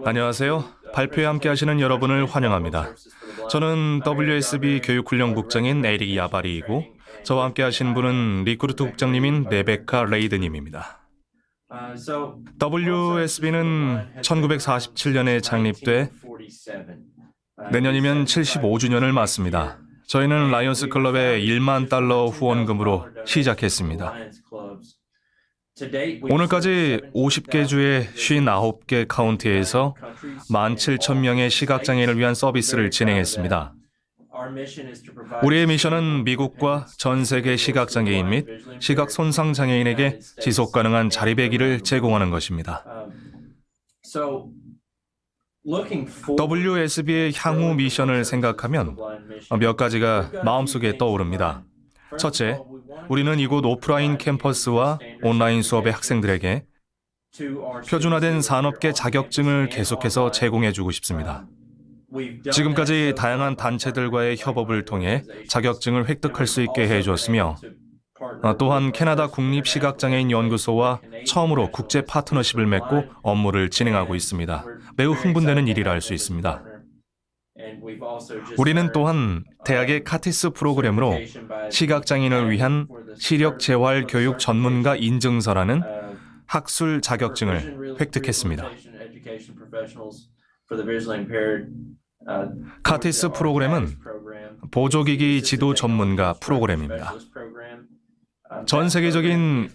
안녕하세요. 발표에 함께 하시는 여러분을 환영합니다. 저는 WSB 교육훈련국장인 에릭 야바리이고 저와 함께 하신 분은 리크루트 국장님인 레베카 레이드님입니다. WSB는 1947년에 창립돼 내년이면 75주년을 맞습니다. 저희는 라이언스 클럽의 $1만 후원금으로 시작했습니다. 오늘까지 50개 주의 59개 카운티에서 17,000명의 시각장애인을 위한 서비스를 진행했습니다. 우리의 미션은 미국과 전 세계 시각장애인 및 시각손상장애인에게 지속가능한 자립의 길을 제공하는 것입니다. WSB의 향후 미션을 생각하면 몇 가지가 마음속에 떠오릅니다. 첫째, 우리는 이곳 오프라인 캠퍼스와 온라인 수업의 학생들에게 표준화된 산업계 자격증을 계속해서 제공해주고 싶습니다. 지금까지 다양한 단체들과의 협업을 통해 자격증을 획득할 수 있게 해주었으며 또한 캐나다 국립시각장애인 연구소와 처음으로 국제 파트너십을 맺고 업무를 진행하고 있습니다. 매우 흥분되는 일이라 할 수 있습니다. 우리는 또한 대학의 카티스 프로그램으로 시각장애인을 위한 시력 재활 교육 전문가 인증서라는 학술 자격증을 획득했습니다. 카티스 프로그램은 보조기기 지도 전문가 프로그램입니다. 전 세계적인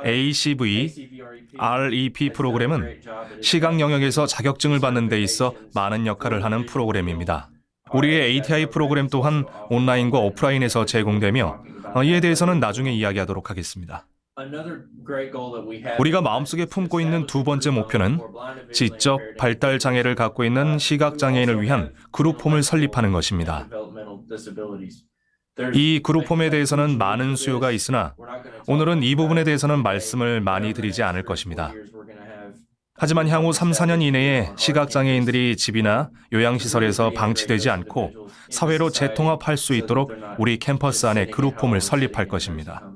ACV, REP 프로그램은 시각 영역에서 자격증을 받는 데 있어 많은 역할을 하는 프로그램입니다. 우리의 ATI 프로그램 또한 온라인과 오프라인에서 제공되며 이에 대해서는 나중에 이야기하도록 하겠습니다. 우리가 마음속에 품고 있는 두 번째 목표는 지적 발달 장애를 갖고 있는 시각장애인을 위한 그룹홈을 설립하는 것입니다. 이 그룹홈에 대해서는 많은 수요가 있으나 오늘은 이 부분에 대해서는 말씀을 많이 드리지 않을 것입니다. 하지만 향후 3, 4년 이내에 시각장애인들이 집이나 요양시설에서 방치되지 않고 사회로 재통합할 수 있도록 우리 캠퍼스 안에 그룹홈을 설립할 것입니다.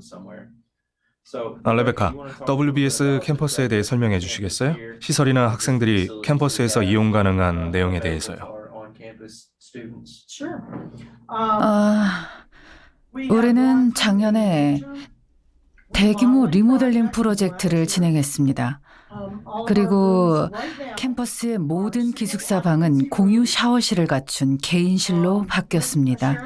레베카, WBS 캠퍼스에 대해 설명해 주시겠어요? 시설이나 학생들이 캠퍼스에서 이용 가능한 내용에 대해서요. 우리는 작년에 대규모 리모델링 프로젝트를 진행했습니다. 그리고 캠퍼스의 모든 기숙사 방은 공유 샤워실을 갖춘 개인실로 바뀌었습니다.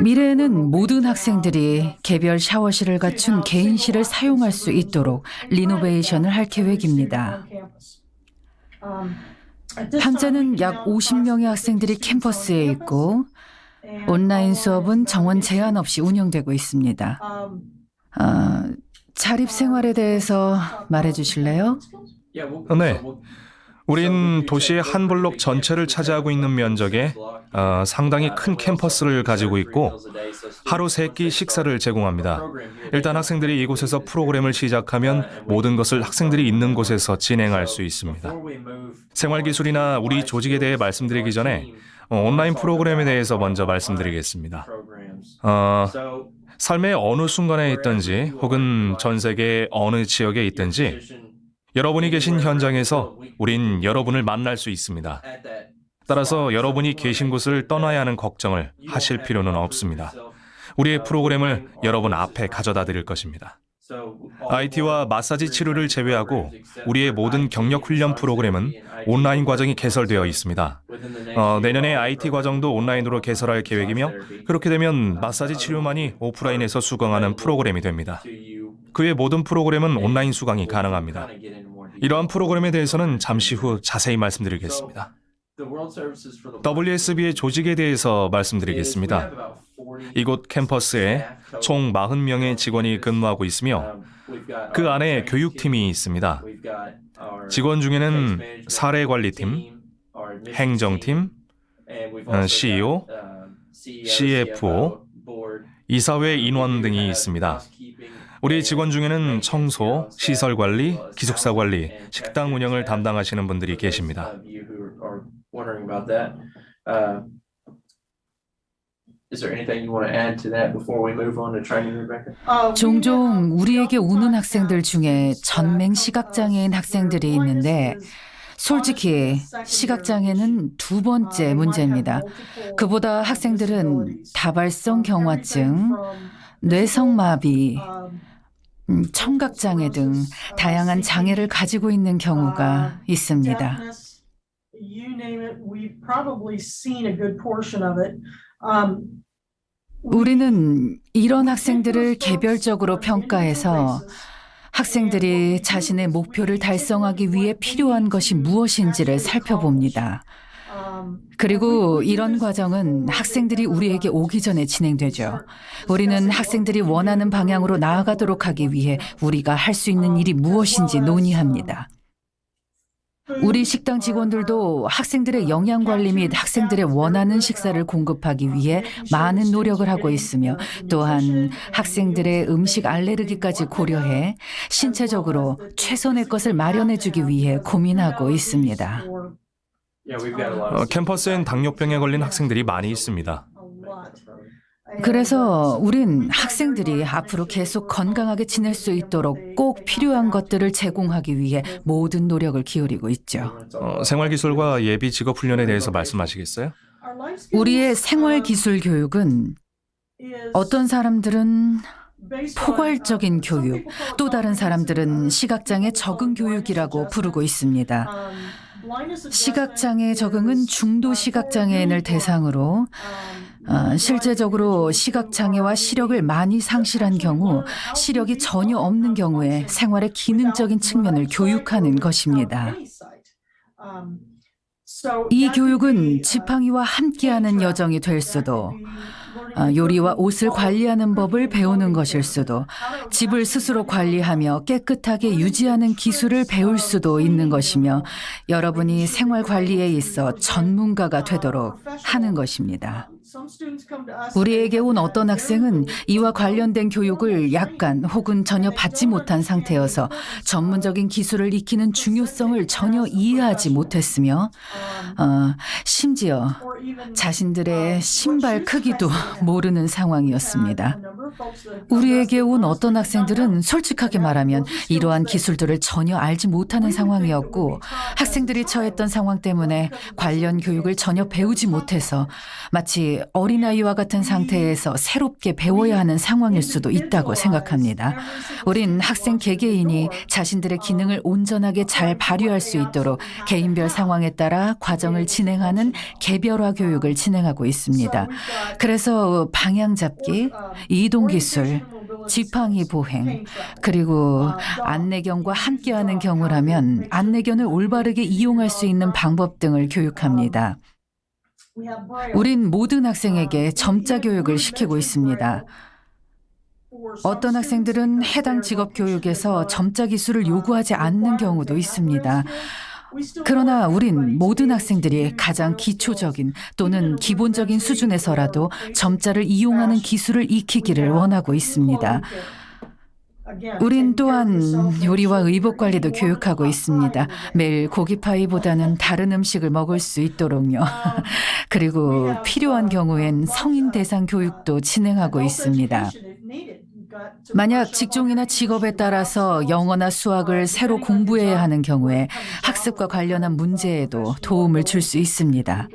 미래에는 모든 학생들이 개별 샤워실을 갖춘 개인실을 사용할 수 있도록 리노베이션을 할 계획입니다. 현재는 약 50명의 학생들이 캠퍼스에 있고 온라인 수업은 정원 제한 없이 운영되고 있습니다. 자립생활에 대해서 말해주실래요? 네. 우린 도시의 한 블록 전체를 차지하고 있는 면적에 상당히 큰 캠퍼스를 가지고 있고 하루 3끼 식사를 제공합니다. 일단 학생들이 이곳에서 프로그램을 시작하면 모든 것을 학생들이 있는 곳에서 진행할 수 있습니다. 생활기술이나 우리 조직에 대해 말씀드리기 전에 온라인 프로그램에 대해서 먼저 말씀드리겠습니다. 삶의 어느 순간에 있든지 혹은 전 세계 어느 지역에 있든지 여러분이 계신 현장에서 우린 여러분을 만날 수 있습니다. 따라서 여러분이 계신 곳을 떠나야 하는 걱정을 하실 필요는 없습니다. 우리의 프로그램을 여러분 앞에 가져다 드릴 것입니다. IT와 마사지 치료를 제외하고 우리의 모든 경력 훈련 프로그램은 온라인 과정이 개설되어 있습니다. 내년에 IT 과정도 온라인으로 개설할 계획이며 그렇게 되면 마사지 치료만이 오프라인에서 수강하는 프로그램이 됩니다. 그 외 모든 프로그램은 온라인 수강이 가능합니다. 이러한 프로그램에 대해서는 잠시 후 자세히 말씀드리겠습니다. WSB의 조직에 대해서 말씀드리겠습니다. 이곳 캠퍼스에 총 40명의 직원이 근무하고 있으며 그 안에 교육팀이 있습니다. 직원 중에는 사례관리팀, 행정팀, CEO, CFO, 이사회 인원 등이 있습니다. 우리 직원 중에는 청소, 시설관리, 기숙사관리, 식당 운영을 담당하시는 분들이 계십니다. Is there anything you want to add to that before we move on to training, Rebecca? 종종 우리에게 오는 학생들 중에 전맹 시각장애인 학생들이 있는데 솔직히 시각장애는 두 번째 문제입니다. 그보다 학생들은 다발성 경화증, 뇌성마비, 청각장애 등 다양한 장애를 가지고 있는 경우가 있습니다. You name it, we've probably seen a good portion of it. 우리는 이런 학생들을 개별적으로 평가해서 학생들이 자신의 목표를 달성하기 위해 필요한 것이 무엇인지를 살펴봅니다. 그리고 이런 과정은 학생들이 우리에게 오기 전에 진행되죠. 우리는 학생들이 원하는 방향으로 나아가도록 하기 위해 우리가 할 수 있는 일이 무엇인지 논의합니다. 우리 식당 직원들도 학생들의 영양관리 및 학생들의 원하는 식사를 공급하기 위해 많은 노력을 하고 있으며 또한 학생들의 음식 알레르기까지 고려해 신체적으로 최선의 것을 마련해주기 위해 고민하고 있습니다. Yeah, we've got a lot of 캠퍼스엔 당뇨병에 걸린 학생들이 많이 있습니다. 그래서 우린 학생들이 앞으로 계속 건강하게 지낼 수 있도록 꼭 필요한 것들을 제공하기 위해 모든 노력을 기울이고 있죠. 생활기술과 예비 직업 훈련에 대해서 말씀하시겠어요? 우리의 생활기술 교육은 어떤 사람들은 포괄적인 교육, 또 다른 사람들은 시각장애 적응 교육이라고 부르고 있습니다. 시각장애 적응은 중도 시각장애인을 대상으로 실제적으로 시각장애와 시력을 많이 상실한 경우, 시력이 전혀 없는 경우에 생활의 기능적인 측면을 교육하는 것입니다. 이 교육은 지팡이와 함께하는 여정이 될 수도, 요리와 옷을 관리하는 법을 배우는 것일 수도, 집을 스스로 관리하며 깨끗하게 유지하는 기술을 배울 수도 있는 것이며 여러분이 생활 관리에 있어 전문가가 되도록 하는 것입니다. 우리에게 온 어떤 학생은 이와 관련된 교육을 약간 혹은 전혀 받지 못한 상태여서 전문적인 기술을 익히는 중요성을 전혀 이해하지 못했으며 심지어 자신들의 신발 크기도 모르는 상황이었습니다. 우리에게 온 어떤 학생들은 솔직하게 말하면 이러한 기술들을 전혀 알지 못하는 상황이었고 학생들이 처했던 상황 때문에 관련 교육을 전혀 배우지 못해서 마치 어린아이와 같은 상태에서 새롭게 배워야 하는 상황일 수도 있다고 생각합니다. 우린 학생 개개인이 자신들의 기능을 온전하게 잘 발휘할 수 있도록 개인별 상황에 따라 과정을 진행하는 개별화 교육을 진행하고 있습니다. 그래서 방향 잡기, 이동 기술, 지팡이 보행, 그리고 안내견과 함께하는 경우라면 안내견을 올바르게 이용할 수 있는 방법 등을 교육합니다. 우린 모든 학생에게 점자 교육을 시키고 있습니다. 어떤 학생들은 해당 직업 교육에서 점자 기술을 요구하지 않는 경우도 있습니다. 그러나 우린 모든 학생들이 가장 기초적인 또는 기본적인 수준에서라도 점자를 이용하는 기술을 익히기를 원하고 있습니다. 우린 또한 요리와 의복 관리도 교육하고 있습니다. 매일 고기파이보다는 다른 음식을 먹을 수 있도록요. 그리고 필요한 경우엔 성인 대상 교육도 진행하고 있습니다. 만약 직종이나 직업에 따라서 영어나 수학을 새로 공부해야 하는 경우에 학습과 관련한 문제에도 도움을 줄 수 있습니다.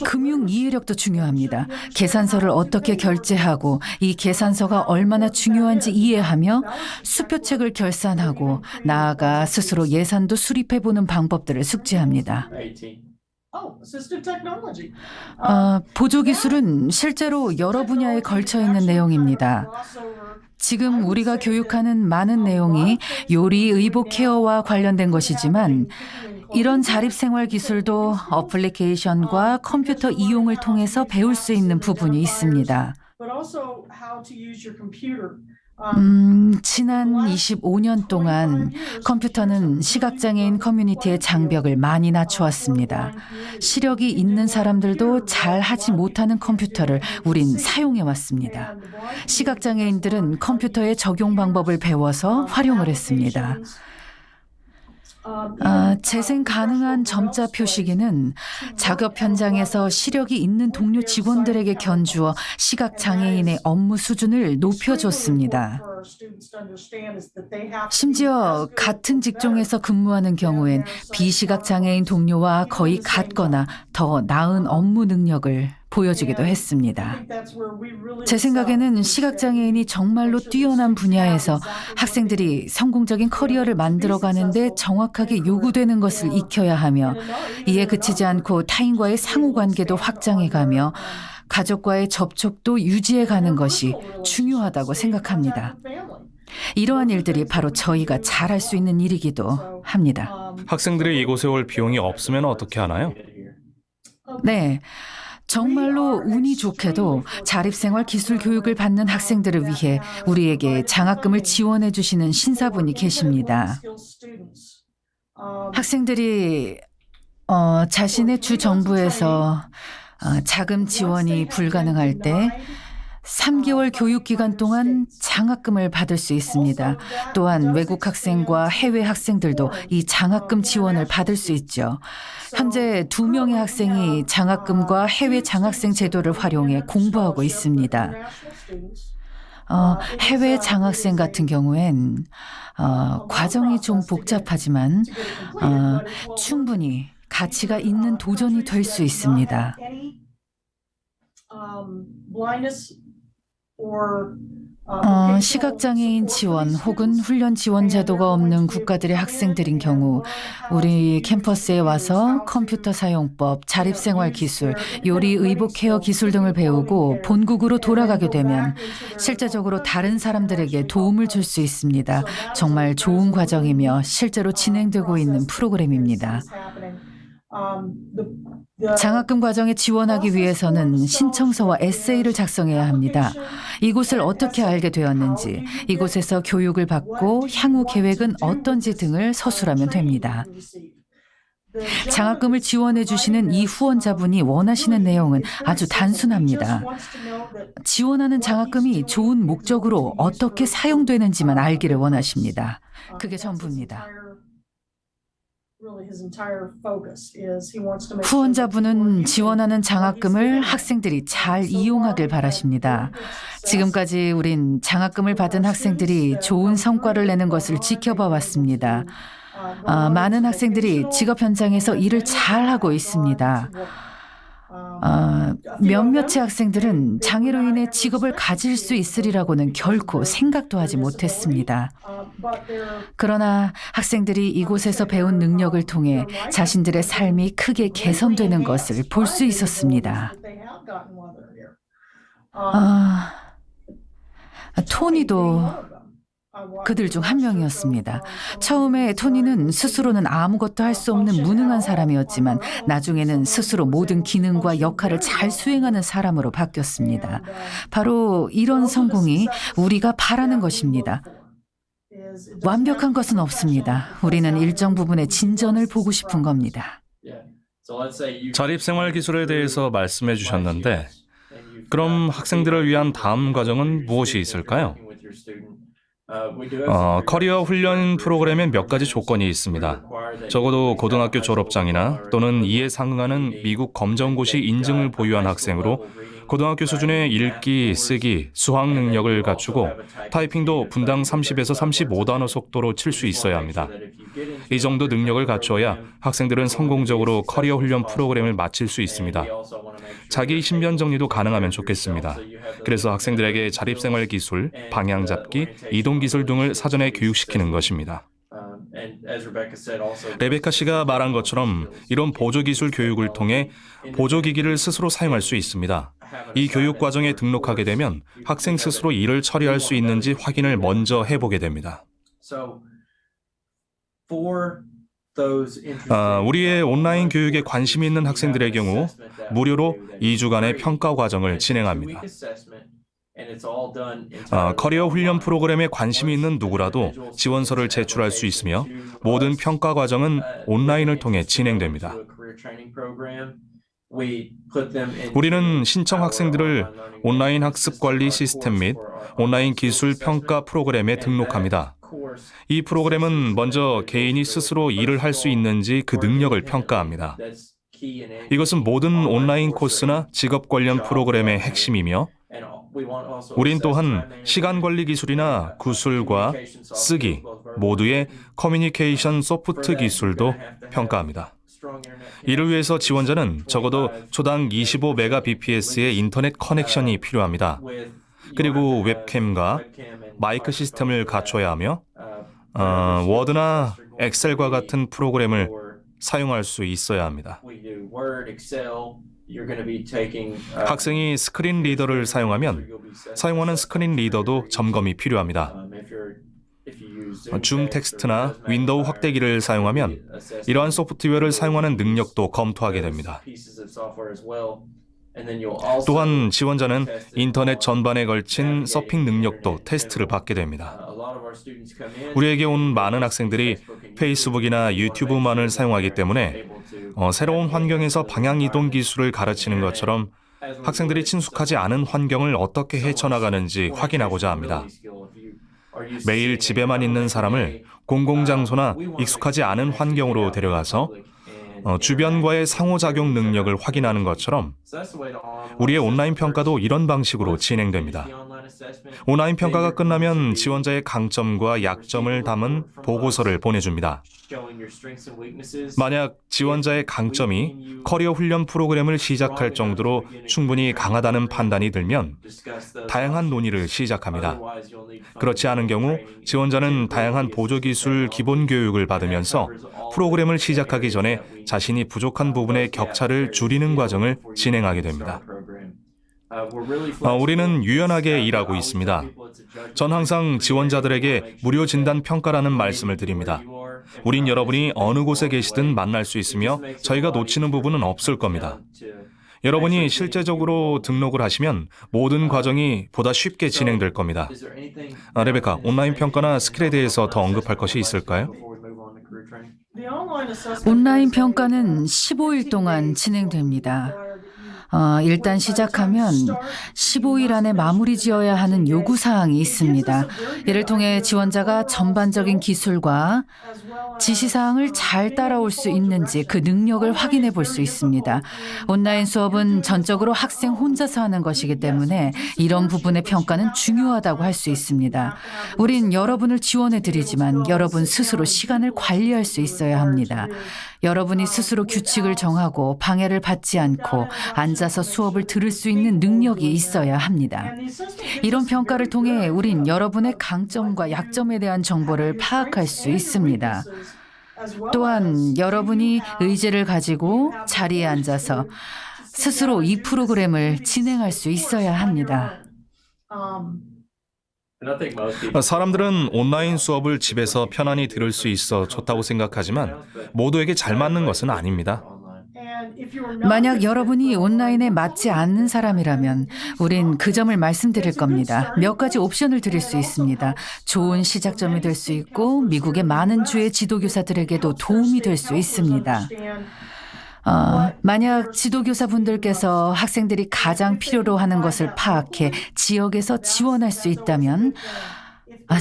금융 이해력도 중요합니다. 계산서를 어떻게 결제하고 이 계산서가 얼마나 중요한지 이해하며 수표책을 결산하고 나아가 스스로 예산도 수립해보는 방법들을 숙지합니다. 보조기술은 실제로 여러 분야에 걸쳐 있는 내용입니다. 지금 우리가 교육하는 많은 내용이 요리, 의복 케어와 관련된 것이지만 이런 자립생활 기술도 어플리케이션과 컴퓨터 이용을 통해서 배울 수 있는 부분이 있습니다. 지난 25년 동안 컴퓨터는 시각장애인 커뮤니티의 장벽을 많이 낮추었습니다. 시력이 있는 사람들도 잘 하지 못하는 컴퓨터를 우린 사용해왔습니다. 시각장애인들은 컴퓨터의 적용 방법을 배워서 활용을 했습니다. 재생 가능한 점자 표시기는 작업 현장에서 시력이 있는 동료 직원들에게 견주어 시각 장애인의 업무 수준을 높여줬습니다. 심지어 같은 직종에서 근무하는 경우엔 비시각 장애인 동료와 거의 같거나 더 나은 업무 능력을 보여주기도 했습니다. 제 생각에는 시각장애인이 정말로 뛰어난 분야에서 학생들이 성공적인 커리어를 만들어가는데 정확하게 요구되는 것을 익혀야 하며 이에 그치지 않고 타인과의 상호관계도 확장해가며 가족과의 접촉도 유지해가는 것이 중요하다고 생각합니다. 이러한 일들이 바로 저희가 잘할 수 있는 일이기도 합니다. 학생들이 이곳에 올 비용이 없으면 어떻게 하나요? 네. 정말로 운이 좋게도 자립생활 기술 교육을 받는 학생들을 위해 우리에게 장학금을 지원해 주시는 신사분이 계십니다. 학생들이 자신의 주 정부에서 자금 지원이 불가능할 때 3개월 교육 기간 동안 장학금을 받을 수 있습니다. 또한 외국 학생과 해외 학생들도 이 장학금 지원을 받을 수 있죠. 현재 2명의 학생이 장학금과 해외 장학생 제도를 활용해 공부하고 있습니다. 해외 장학생 같은 경우엔 과정이 좀 복잡하지만 충분히 가치가 있는 도전이 될 수 있습니다. 시각장애인 지원 혹은 훈련 지원 제도가 없는 국가들의 학생들인 경우 우리 캠퍼스에 와서 컴퓨터 사용법, 자립생활 기술, 요리 의복 케어 기술 등을 배우고 본국으로 돌아가게 되면 실제적으로 다른 사람들에게 도움을 줄 수 있습니다. 정말 좋은 과정이며 실제로 진행되고 있는 프로그램입니다. 장학금 과정에 지원하기 위해서는 신청서와 에세이를 작성해야 합니다. 이곳을 어떻게 알게 되었는지, 이곳에서 교육을 받고 향후 계획은 어떤지 등을 서술하면 됩니다. 장학금을 지원해 주시는 이 후원자분이 원하시는 내용은 아주 단순합니다. 지원하는 장학금이 좋은 목적으로 어떻게 사용되는지만 알기를 원하십니다. 그게 전부입니다. 후원자분은 지원하는 장학금을 학생들이 잘 이용하길 바라십니다. 지금까지 우린 장학금을 받은 학생들이 좋은 성과를 내는 것을 지켜봐 왔습니다. 많은 학생들이 직업 현장에서 일을 잘하고 있습니다. 몇몇의 학생들은 장애로 인해 직업을 가질 수 있으리라고는 결코 생각도 하지 못했습니다. 그러나 학생들이 이곳에서 배운 능력을 통해 자신들의 삶이 크게 개선되는 것을 볼 수 있었습니다. 토니도 그들 중 한 명이었습니다. 처음에 토니는 스스로는 아무것도 할 수 없는 무능한 사람이었지만 나중에는 스스로 모든 기능과 역할을 잘 수행하는 사람으로 바뀌었습니다. 바로 이런 성공이 우리가 바라는 것입니다. 완벽한 것은 없습니다. 우리는 일정 부분의 진전을 보고 싶은 겁니다. 자립생활 기술에 대해서 말씀해 주셨는데 그럼 학생들을 위한 다음 과정은 무엇이 있을까요? 커리어 훈련 프로그램엔 몇 가지 조건이 있습니다. 적어도 고등학교 졸업장이나 또는 이에 상응하는 미국 검정고시 인증을 보유한 학생으로 고등학교 수준의 읽기, 쓰기, 수학 능력을 갖추고 타이핑도 분당 30에서 35단어 속도로 칠 수 있어야 합니다. 이 정도 능력을 갖추어야 학생들은 성공적으로 커리어 훈련 프로그램을 마칠 수 있습니다. 자기 신변 정리도 가능하면 좋겠습니다. 그래서 학생들에게 자립생활 기술, 방향 잡기, 이동 기술 등을 사전에 교육시키는 것입니다. 레베카 씨가 말한 것처럼 이런 보조기술 교육을 통해 보조기기를 스스로 사용할 수 있습니다. 이 교육 과정에 등록하게 되면 학생 스스로 일을 처리할 수 있는지 확인을 먼저 해보게 됩니다. 우리의 온라인 교육에 관심이 있는 학생들의 경우 무료로 2주간의 평가 과정을 진행합니다. 커리어 훈련 프로그램에 관심이 있는 누구라도 지원서를 제출할 수 있으며 모든 평가 과정은 온라인을 통해 진행됩니다. 우리는 신청 학생들을 온라인 학습 관리 시스템 및 온라인 기술 평가 프로그램에 등록합니다. 이 프로그램은 먼저 개인이 스스로 일을 할 수 있는지 그 능력을 평가합니다. 이것은 모든 온라인 코스나 직업 관련 프로그램의 핵심이며 우린 또한 시간 관리 기술이나 구술과 쓰기 모두의 커뮤니케이션 소프트 기술도 평가합니다. 이를 위해서 지원자는 적어도 초당 25Mbps의 인터넷 커넥션이 필요합니다. 그리고 웹캠과 마이크 시스템을 갖춰야 하며 워드나 엑셀과 같은 프로그램을 사용할 수 있어야 합니다. 학생이 스크린 리더를 사용하면 사용하는 스크린 리더도 점검이 필요합니다. 줌 텍스트나 윈도우 확대기를 사용하면 이러한 소프트웨어를 사용하는 능력도 검토하게 됩니다. 또한 지원자는 인터넷 전반에 걸친 서핑 능력도 테스트를 받게 됩니다. 우리에게 온 많은 학생들이 페이스북이나 유튜브만을 사용하기 때문에 새로운 환경에서 방향 이동 기술을 가르치는 것처럼 학생들이 친숙하지 않은 환경을 어떻게 헤쳐나가는지 확인하고자 합니다. 매일 집에만 있는 사람을 공공장소나 익숙하지 않은 환경으로 데려가서 주변과의 상호작용 능력을 확인하는 것처럼 우리의 온라인 평가도 이런 방식으로 진행됩니다. 온라인 평가가 끝나면 지원자의 강점과 약점을 담은 보고서를 보내줍니다. 만약 지원자의 강점이 커리어 훈련 프로그램을 시작할 정도로 충분히 강하다는 판단이 들면 다양한 논의를 시작합니다. 그렇지 않은 경우 지원자는 다양한 보조기술 기본 교육을 받으면서 프로그램을 시작하기 전에 자신이 부족한 부분의 격차를 줄이는 과정을 진행하게 됩니다. 우리는 유연하게 일하고 있습니다. 전 항상 지원자들에게 무료 진단 평가라는 말씀을 드립니다. 우린 여러분이 어느 곳에 계시든 만날 수 있으며 저희가 놓치는 부분은 없을 겁니다. 여러분이 실제적으로 등록을 하시면 모든 과정이 보다 쉽게 진행될 겁니다. 레베카, 온라인 평가나 스킬에 대해서 더 언급할 것이 있을까요? 온라인 평가는 15일 동안 진행됩니다. 일단 시작하면 15일 안에 마무리 지어야 하는 요구사항이 있습니다. 이를 통해 지원자가 전반적인 기술과 지시사항을 잘 따라올 수 있는지 그 능력을 확인해 볼 수 있습니다. 온라인 수업은 전적으로 학생 혼자서 하는 것이기 때문에 이런 부분의 평가는 중요하다고 할 수 있습니다. 우린 여러분을 지원해 드리지만 여러분 스스로 시간을 관리할 수 있어야 합니다. 여러분이 스스로 규칙을 정하고 방해를 받지 않고 앉아서 수업을 들을 수 있는 능력이 있어야 합니다. 이런 평가를 통해 우린 여러분의 강점과 약점에 대한 정보를 파악할 수 있습니다. 또한 여러분이 의지를 가지고 자리에 앉아서 스스로 이 프로그램을 진행할 수 있어야 합니다. 사람들은 온라인 수업을 집에서 편안히 들을 수 있어 좋다고 생각하지만 모두에게 잘 맞는 것은 아닙니다. 만약 여러분이 온라인에 맞지 않는 사람이라면 우린 그 점을 말씀드릴 겁니다. 몇 가지 옵션을 드릴 수 있습니다. 좋은 시작점이 될 수 있고 미국의 많은 주의 지도교사들에게도 도움이 될 수 있습니다. 만약 지도교사분들께서 학생들이 가장 필요로 하는 것을 파악해 지역에서 지원할 수 있다면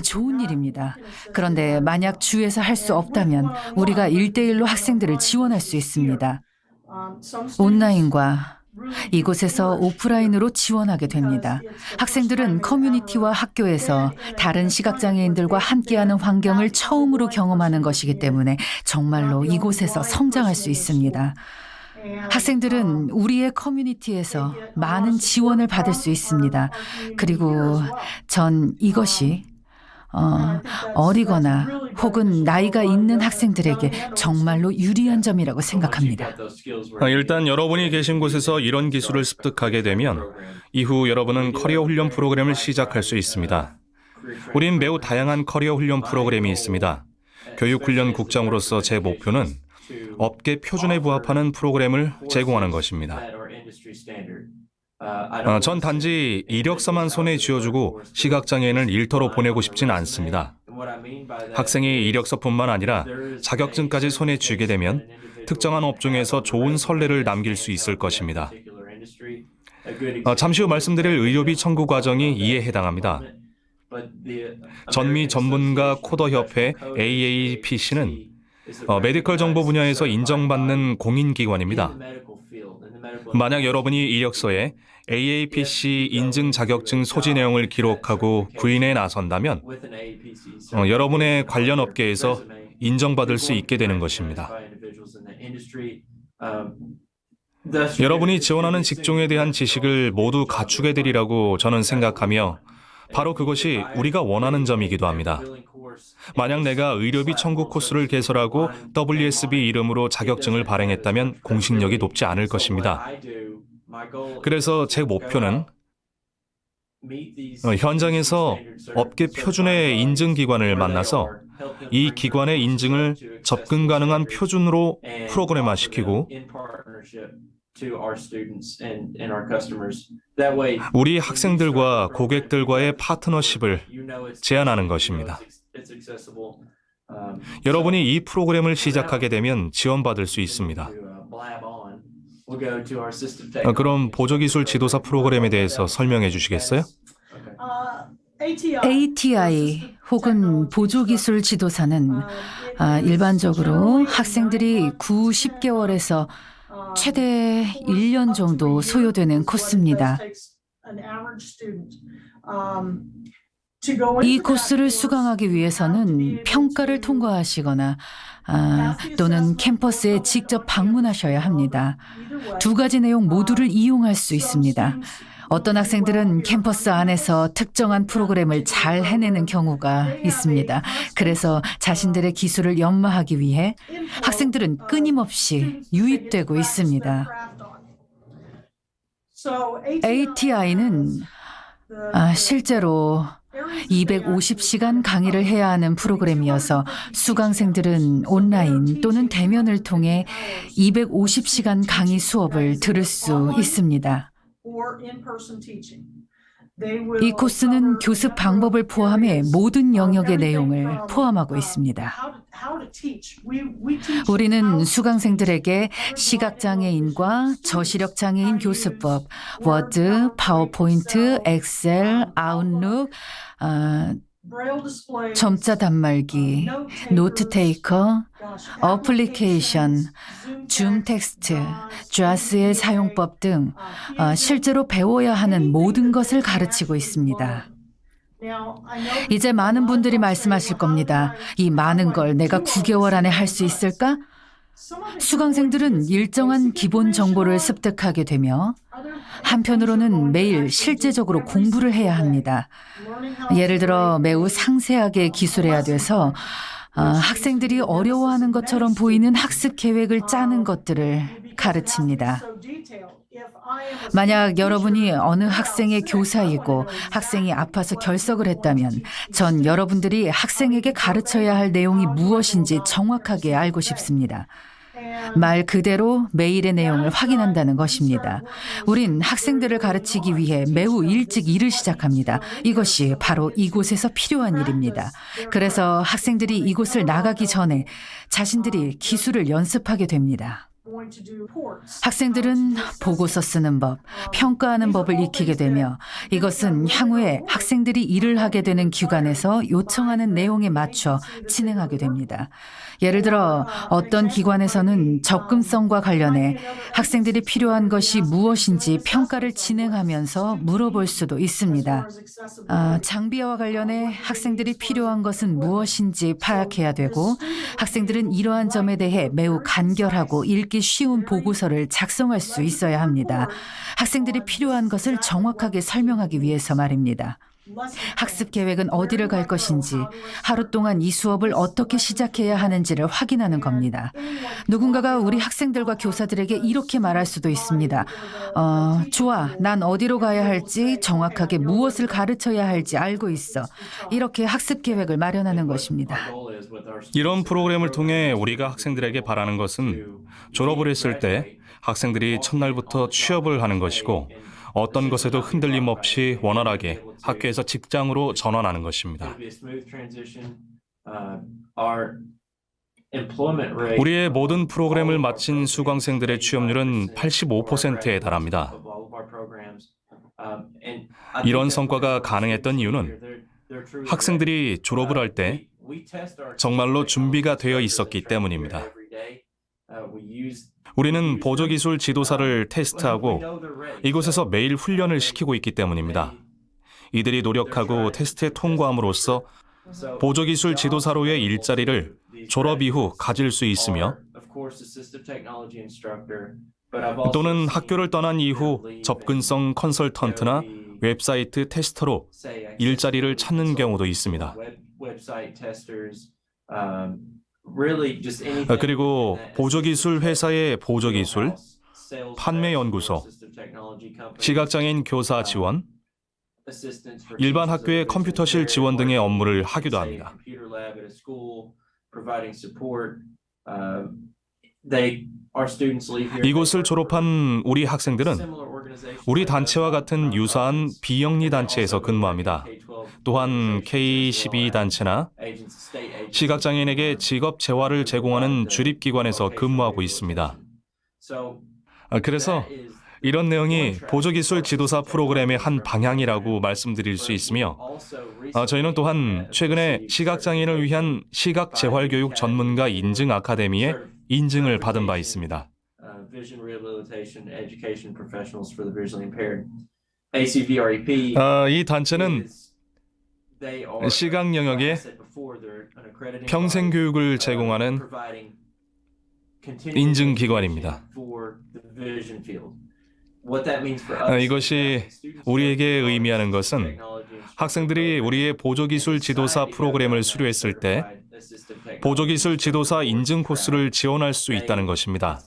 좋은 일입니다. 그런데 만약 주에서 할 수 없다면 우리가 1대1로 학생들을 지원할 수 있습니다. 온라인과 이곳에서 오프라인으로 지원하게 됩니다. 학생들은 커뮤니티와 학교에서 다른 시각장애인들과 함께하는 환경을 처음으로 경험하는 것이기 때문에 정말로 이곳에서 성장할 수 있습니다. 학생들은 우리의 커뮤니티에서 많은 지원을 받을 수 있습니다. 그리고 전 이것이 어리거나 혹은 나이가 있는 학생들에게 정말로 유리한 점이라고 생각합니다. 일단 여러분이 계신 곳에서 이런 기술을 습득하게 되면 이후 여러분은 커리어 훈련 프로그램을 시작할 수 있습니다. 우린 매우 다양한 커리어 훈련 프로그램이 있습니다. 교육훈련 국장으로서 제 목표는 업계 표준에 부합하는 프로그램을 제공하는 것입니다. 전 단지 이력서만 손에 쥐어주고 시각장애인을 일터로 보내고 싶진 않습니다. 학생이 이력서뿐만 아니라 자격증까지 손에 쥐게 되면 특정한 업종에서 좋은 선례를 남길 수 있을 것입니다. 잠시 후 말씀드릴 의료비 청구 과정이 이에 해당합니다. 전미 전문가 코더 협회 AAPC는 메디컬 정보 분야에서 인정받는 공인기관입니다. 만약 여러분이 이력서에 AAPC 인증 자격증 소지 내용을 기록하고 구인에 나선다면 여러분의 관련 업계에서 인정받을 수 있게 되는 것입니다. 여러분이 지원하는 직종에 대한 지식을 모두 갖추게 되리라고 저는 생각하며 바로 그것이 우리가 원하는 점이기도 합니다. 만약 내가 의료비 청구 코스를 개설하고 WSB 이름으로 자격증을 발행했다면 공식력이 높지 않을 것입니다. 그래서 제 목표는 현장에서 업계 표준의 인증기관을 만나서 이 기관의 인증을 접근 가능한 표준으로 프로그램화시키고 우리 학생들과 고객들과의 파트너십을 제안하는 것입니다. 여러분이 이 프로그램을 시작하게 되면 지원받을 수 있습니다. 그럼 보조기술 지도사 프로그램에 대해서 설명해 주시겠어요? ATI 혹은 보조기술 지도사는 일반적으로 학생들이 9, 10개월에서 최대 1년 정도 소요되는 코스입니다. 이 코스를 수강하기 위해서는 평가를 통과하시거나 또는 캠퍼스에 직접 방문하셔야 합니다. 두 가지 내용 모두를 이용할 수 있습니다. 어떤 학생들은 캠퍼스 안에서 특정한 프로그램을 잘 해내는 경우가 있습니다. 그래서 자신들의 기술을 연마하기 위해 학생들은 끊임없이 유입되고 있습니다. ATI는 실제로 250시간 강의를 해야 하는 프로그램이어서 수강생들은 온라인 또는 대면을 통해 250시간 강의 수업을 들을 수 있습니다. 이 코스는 교습 방법을 포함해 모든 영역의 내용을 포함하고 있습니다. 우리는 수강생들에게 시각장애인과 저시력장애인 교수법, 워드, 파워포인트, 엑셀, 아웃룩, 점자 단말기, 노트 테이커, 어플리케이션, 줌 텍스트, 좌스의 사용법 등 실제로 배워야 하는 모든 것을 가르치고 있습니다. 이제 많은 분들이 말씀하실 겁니다. 이 많은 걸 내가 9개월 안에 할 수 있을까? 수강생들은 일정한 기본 정보를 습득하게 되며 한편으로는 매일 실제적으로 공부를 해야 합니다. 예를 들어 매우 상세하게 기술해야 돼서 학생들이 어려워하는 것처럼 보이는 학습 계획을 짜는 것들을 가르칩니다. 만약 여러분이 어느 학생의 교사이고 학생이 아파서 결석을 했다면 전 여러분들이 학생에게 가르쳐야 할 내용이 무엇인지 정확하게 알고 싶습니다. 말 그대로 메일의 내용을 확인한다는 것입니다. 우린 학생들을 가르치기 위해 매우 일찍 일을 시작합니다. 이것이 바로 이곳에서 필요한 일입니다. 그래서 학생들이 이곳을 나가기 전에 자신들이 기술을 연습하게 됩니다. 학생들은 보고서 쓰는 법, 평가하는 법을 익히게 되며 이것은 향후에 학생들이 일을 하게 되는 기관에서 요청하는 내용에 맞춰 진행하게 됩니다. 예를 들어 어떤 기관에서는 접근성과 관련해 학생들이 필요한 것이 무엇인지 평가를 진행하면서 물어볼 수도 있습니다. 장비와 관련해 학생들이 필요한 것은 무엇인지 파악해야 되고 학생들은 이러한 점에 대해 매우 간결하고 읽기 쉬운 보고서를 작성할 수 있어야 합니다. 학생들이 필요한 것을 정확하게 설명하기 위해서 말입니다. 학습 계획은 어디를 갈 것인지, 하루 동안 이 수업을 어떻게 시작해야 하는지를 확인하는 겁니다. 누군가가 우리 학생들과 교사들에게 이렇게 말할 수도 있습니다. 좋아, 난 어디로 가야 할지, 정확하게 무엇을 가르쳐야 할지 알고 있어. 이렇게 학습 계획을 마련하는 것입니다. 이런 프로그램을 통해 우리가 학생들에게 바라는 것은 졸업을 했을 때 학생들이 첫날부터 취업을 하는 것이고 어떤 것에도 흔들림 없이 원활하게 학교에서 직장으로 전환하는 것입니다. 우리의 모든 프로그램을 마친 수강생들의 취업률은 85%에 달합니다. 이런 성과가 가능했던 이유는 학생들이 졸업을 할 때 정말로 준비가 되어 있었기 때문입니다. 우리는 보조기술 지도사를 테스트하고 이곳에서 매일 훈련을 시키고 있기 때문입니다. 이들이 노력하고 테스트에 통과함으로써 보조기술 지도사로의 일자리를 졸업 이후 가질 수 있으며 또는 학교를 떠난 이후 접근성 컨설턴트나 웹사이트 테스터로 일자리를 찾는 경우도 있습니다. 그리고 보조기술 회사의 보조기술, 판매연구소, 시각장애인 교사 지원, 일반 학교의 컴퓨터실 지원 등의 업무를 하기도 합니다. 이곳을 졸업한 우리 학생들은 우리 단체와 같은 유사한 비영리 단체에서 근무합니다. 또한 K12 단체나 시각장애인에게 직업 재활을 제공하는 주립기관에서 근무하고 있습니다. 그래서 이런 내용이 보조기술 지도사 프로그램의 한 방향이라고 말씀드릴 수 있으며 저희는 또한 최근에 시각장애인을 위한 시각재활교육 전문가 인증 아카데미에 인증을 받은 바 있습니다. 이 단체는 시각 영역에 평생 교육을 제공하는 인증기관입니다. 이것이 우리에게 의미하는 것은 학생들이 우리의 보조기술 지도사 프로그램을 수료했을 때 보조기술 지도사 인증 코스를 지원할 수 있다는 것입니다.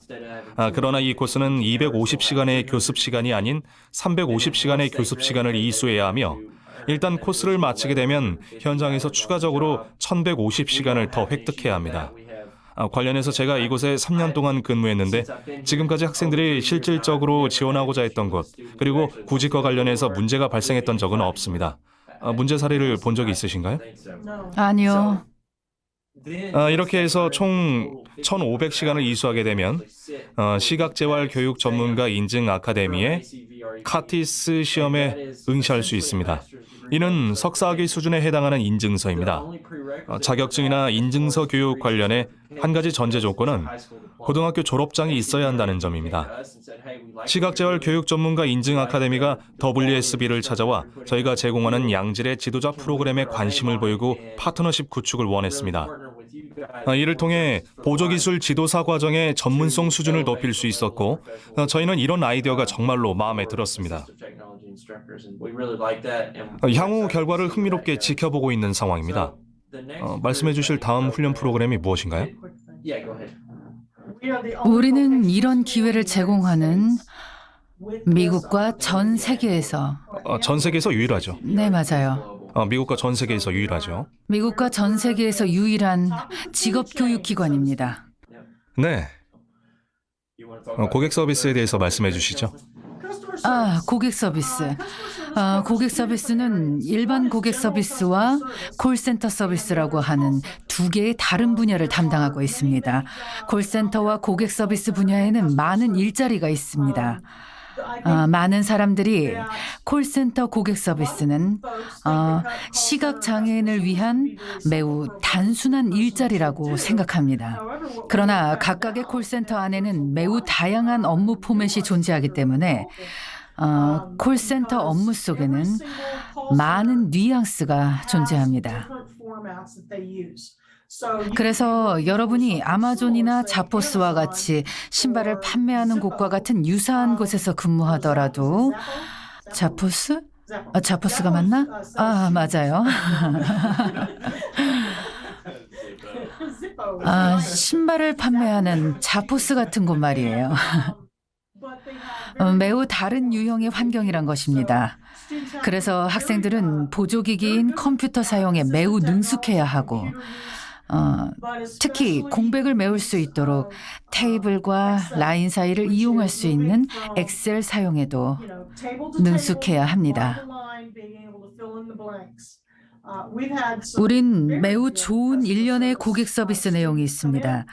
그러나 이 코스는 250시간의 교습 시간이 아닌 350시간의 교습 시간을 이수해야 하며 일단 코스를 마치게 되면 현장에서 추가적으로 1150시간을 더 획득해야 합니다. 관련해서 제가 이곳에 3년 동안 근무했는데 지금까지 학생들이 실질적으로 지원하고자 했던 것 그리고 구직과 관련해서 문제가 발생했던 적은 없습니다. 문제 사례를 본 적이 있으신가요? 아니요. 이렇게 해서 총 1,500시간을 이수하게 되면 시각재활 교육 전문가 인증 아카데미의 카티스 시험에 응시할 수 있습니다. 이는 석사학위 수준에 해당하는 인증서입니다. 자격증이나 인증서 교육 관련해 한 가지 전제 조건은 고등학교 졸업장이 있어야 한다는 점입니다. 시각재활 교육 전문가 인증 아카데미가 WSB를 찾아와 저희가 제공하는 양질의 지도자 프로그램에 관심을 보이고 파트너십 구축을 원했습니다. 이를 통해 보조기술 지도사 과정의 전문성 수준을 높일 수 있었고 저희는 이런 아이디어가 정말로 마음에 들었습니다. 향후 결과를 흥미롭게 지켜보고 있는 상황입니다. 말씀해 주실 다음 훈련 프로그램이 무엇인가요? 우리는 이런 기회를 제공하는 미국과 전 세계에서 전 세계에서 유일하죠. 네, 맞아요. 미국과 전 세계에서 유일하죠. 미국과 전 세계에서 유일한 직업교육기관입니다. 네. 고객 서비스에 대해서 말씀해 주시죠. 고객 서비스. 고객 서비스는 일반 고객 서비스와 콜센터 서비스라고 하는 두 개의 다른 분야를 담당하고 있습니다. 콜센터와 고객 서비스 분야에는 많은 일자리가 있습니다. 많은 사람들이 콜센터 고객 서비스는 시각장애인을 위한 매우 단순한 일자리라고 생각합니다. 그러나 각각의 콜센터 안에는 매우 다양한 업무 포맷이 존재하기 때문에 콜센터 업무 속에는 많은 뉘앙스가 존재합니다. 그래서 여러분이 아마존이나 자포스와 같이 신발을 판매하는 곳과 같은 유사한 곳에서 근무하더라도 자포스? 자포스가 맞나? 맞아요. 신발을 판매하는 자포스 같은 곳 말이에요. 매우 다른 유형의 환경이란 것입니다. 그래서 학생들은 보조기기인 컴퓨터 사용에 매우 능숙해야 하고 특히 공백을 메울 수 있도록 테이블과 라인 사이를 이용할 수 있는 엑셀 사용에도 능숙해야 합니다. 우린 매우 좋은 일련의 고객 서비스 내용이 있습니다.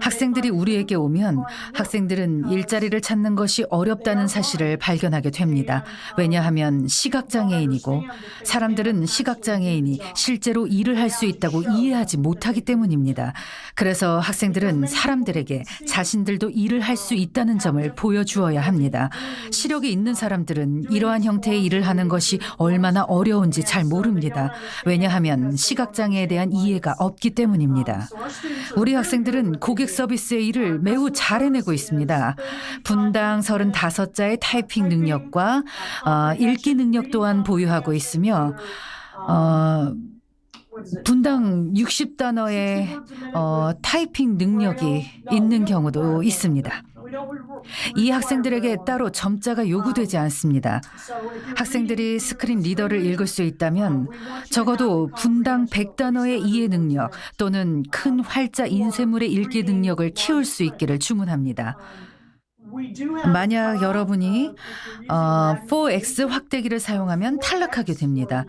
학생들이 우리에게 오면 학생들은 일자리를 찾는 것이 어렵다는 사실을 발견하게 됩니다. 왜냐하면 시각장애인이고 사람들은 시각장애인이 실제로 일을 할 수 있다고 이해하지 못하기 때문입니다. 그래서 학생들은 사람들에게 자신들도 일을 할 수 있다는 점을 보여주어야 합니다. 시력이 있는 사람들은 이러한 형태의 일을 하는 것이 얼마나 어려운지 잘 모릅니다. 왜냐하면 시각장애에 대한 이해가 없기 때문입니다. 우리 학생들은 고객 서비스의 일을 매우 잘 해내고 있습니다. 분당 35자의 타이핑 능력과 읽기 능력 또한 보유하고 있으며 분당 60단어의 타이핑 능력이 있는 경우도 있습니다. 이 학생들에게 따로 점자가 요구되지 않습니다. 학생들이 스크린 리더를 읽을 수 있다면 적어도 분당 100단어의 이해 능력 또는 큰 활자 인쇄물의 읽기 능력을 키울 수 있기를 주문합니다. 만약 여러분이 4X 확대기를 사용하면 탈락하게 됩니다.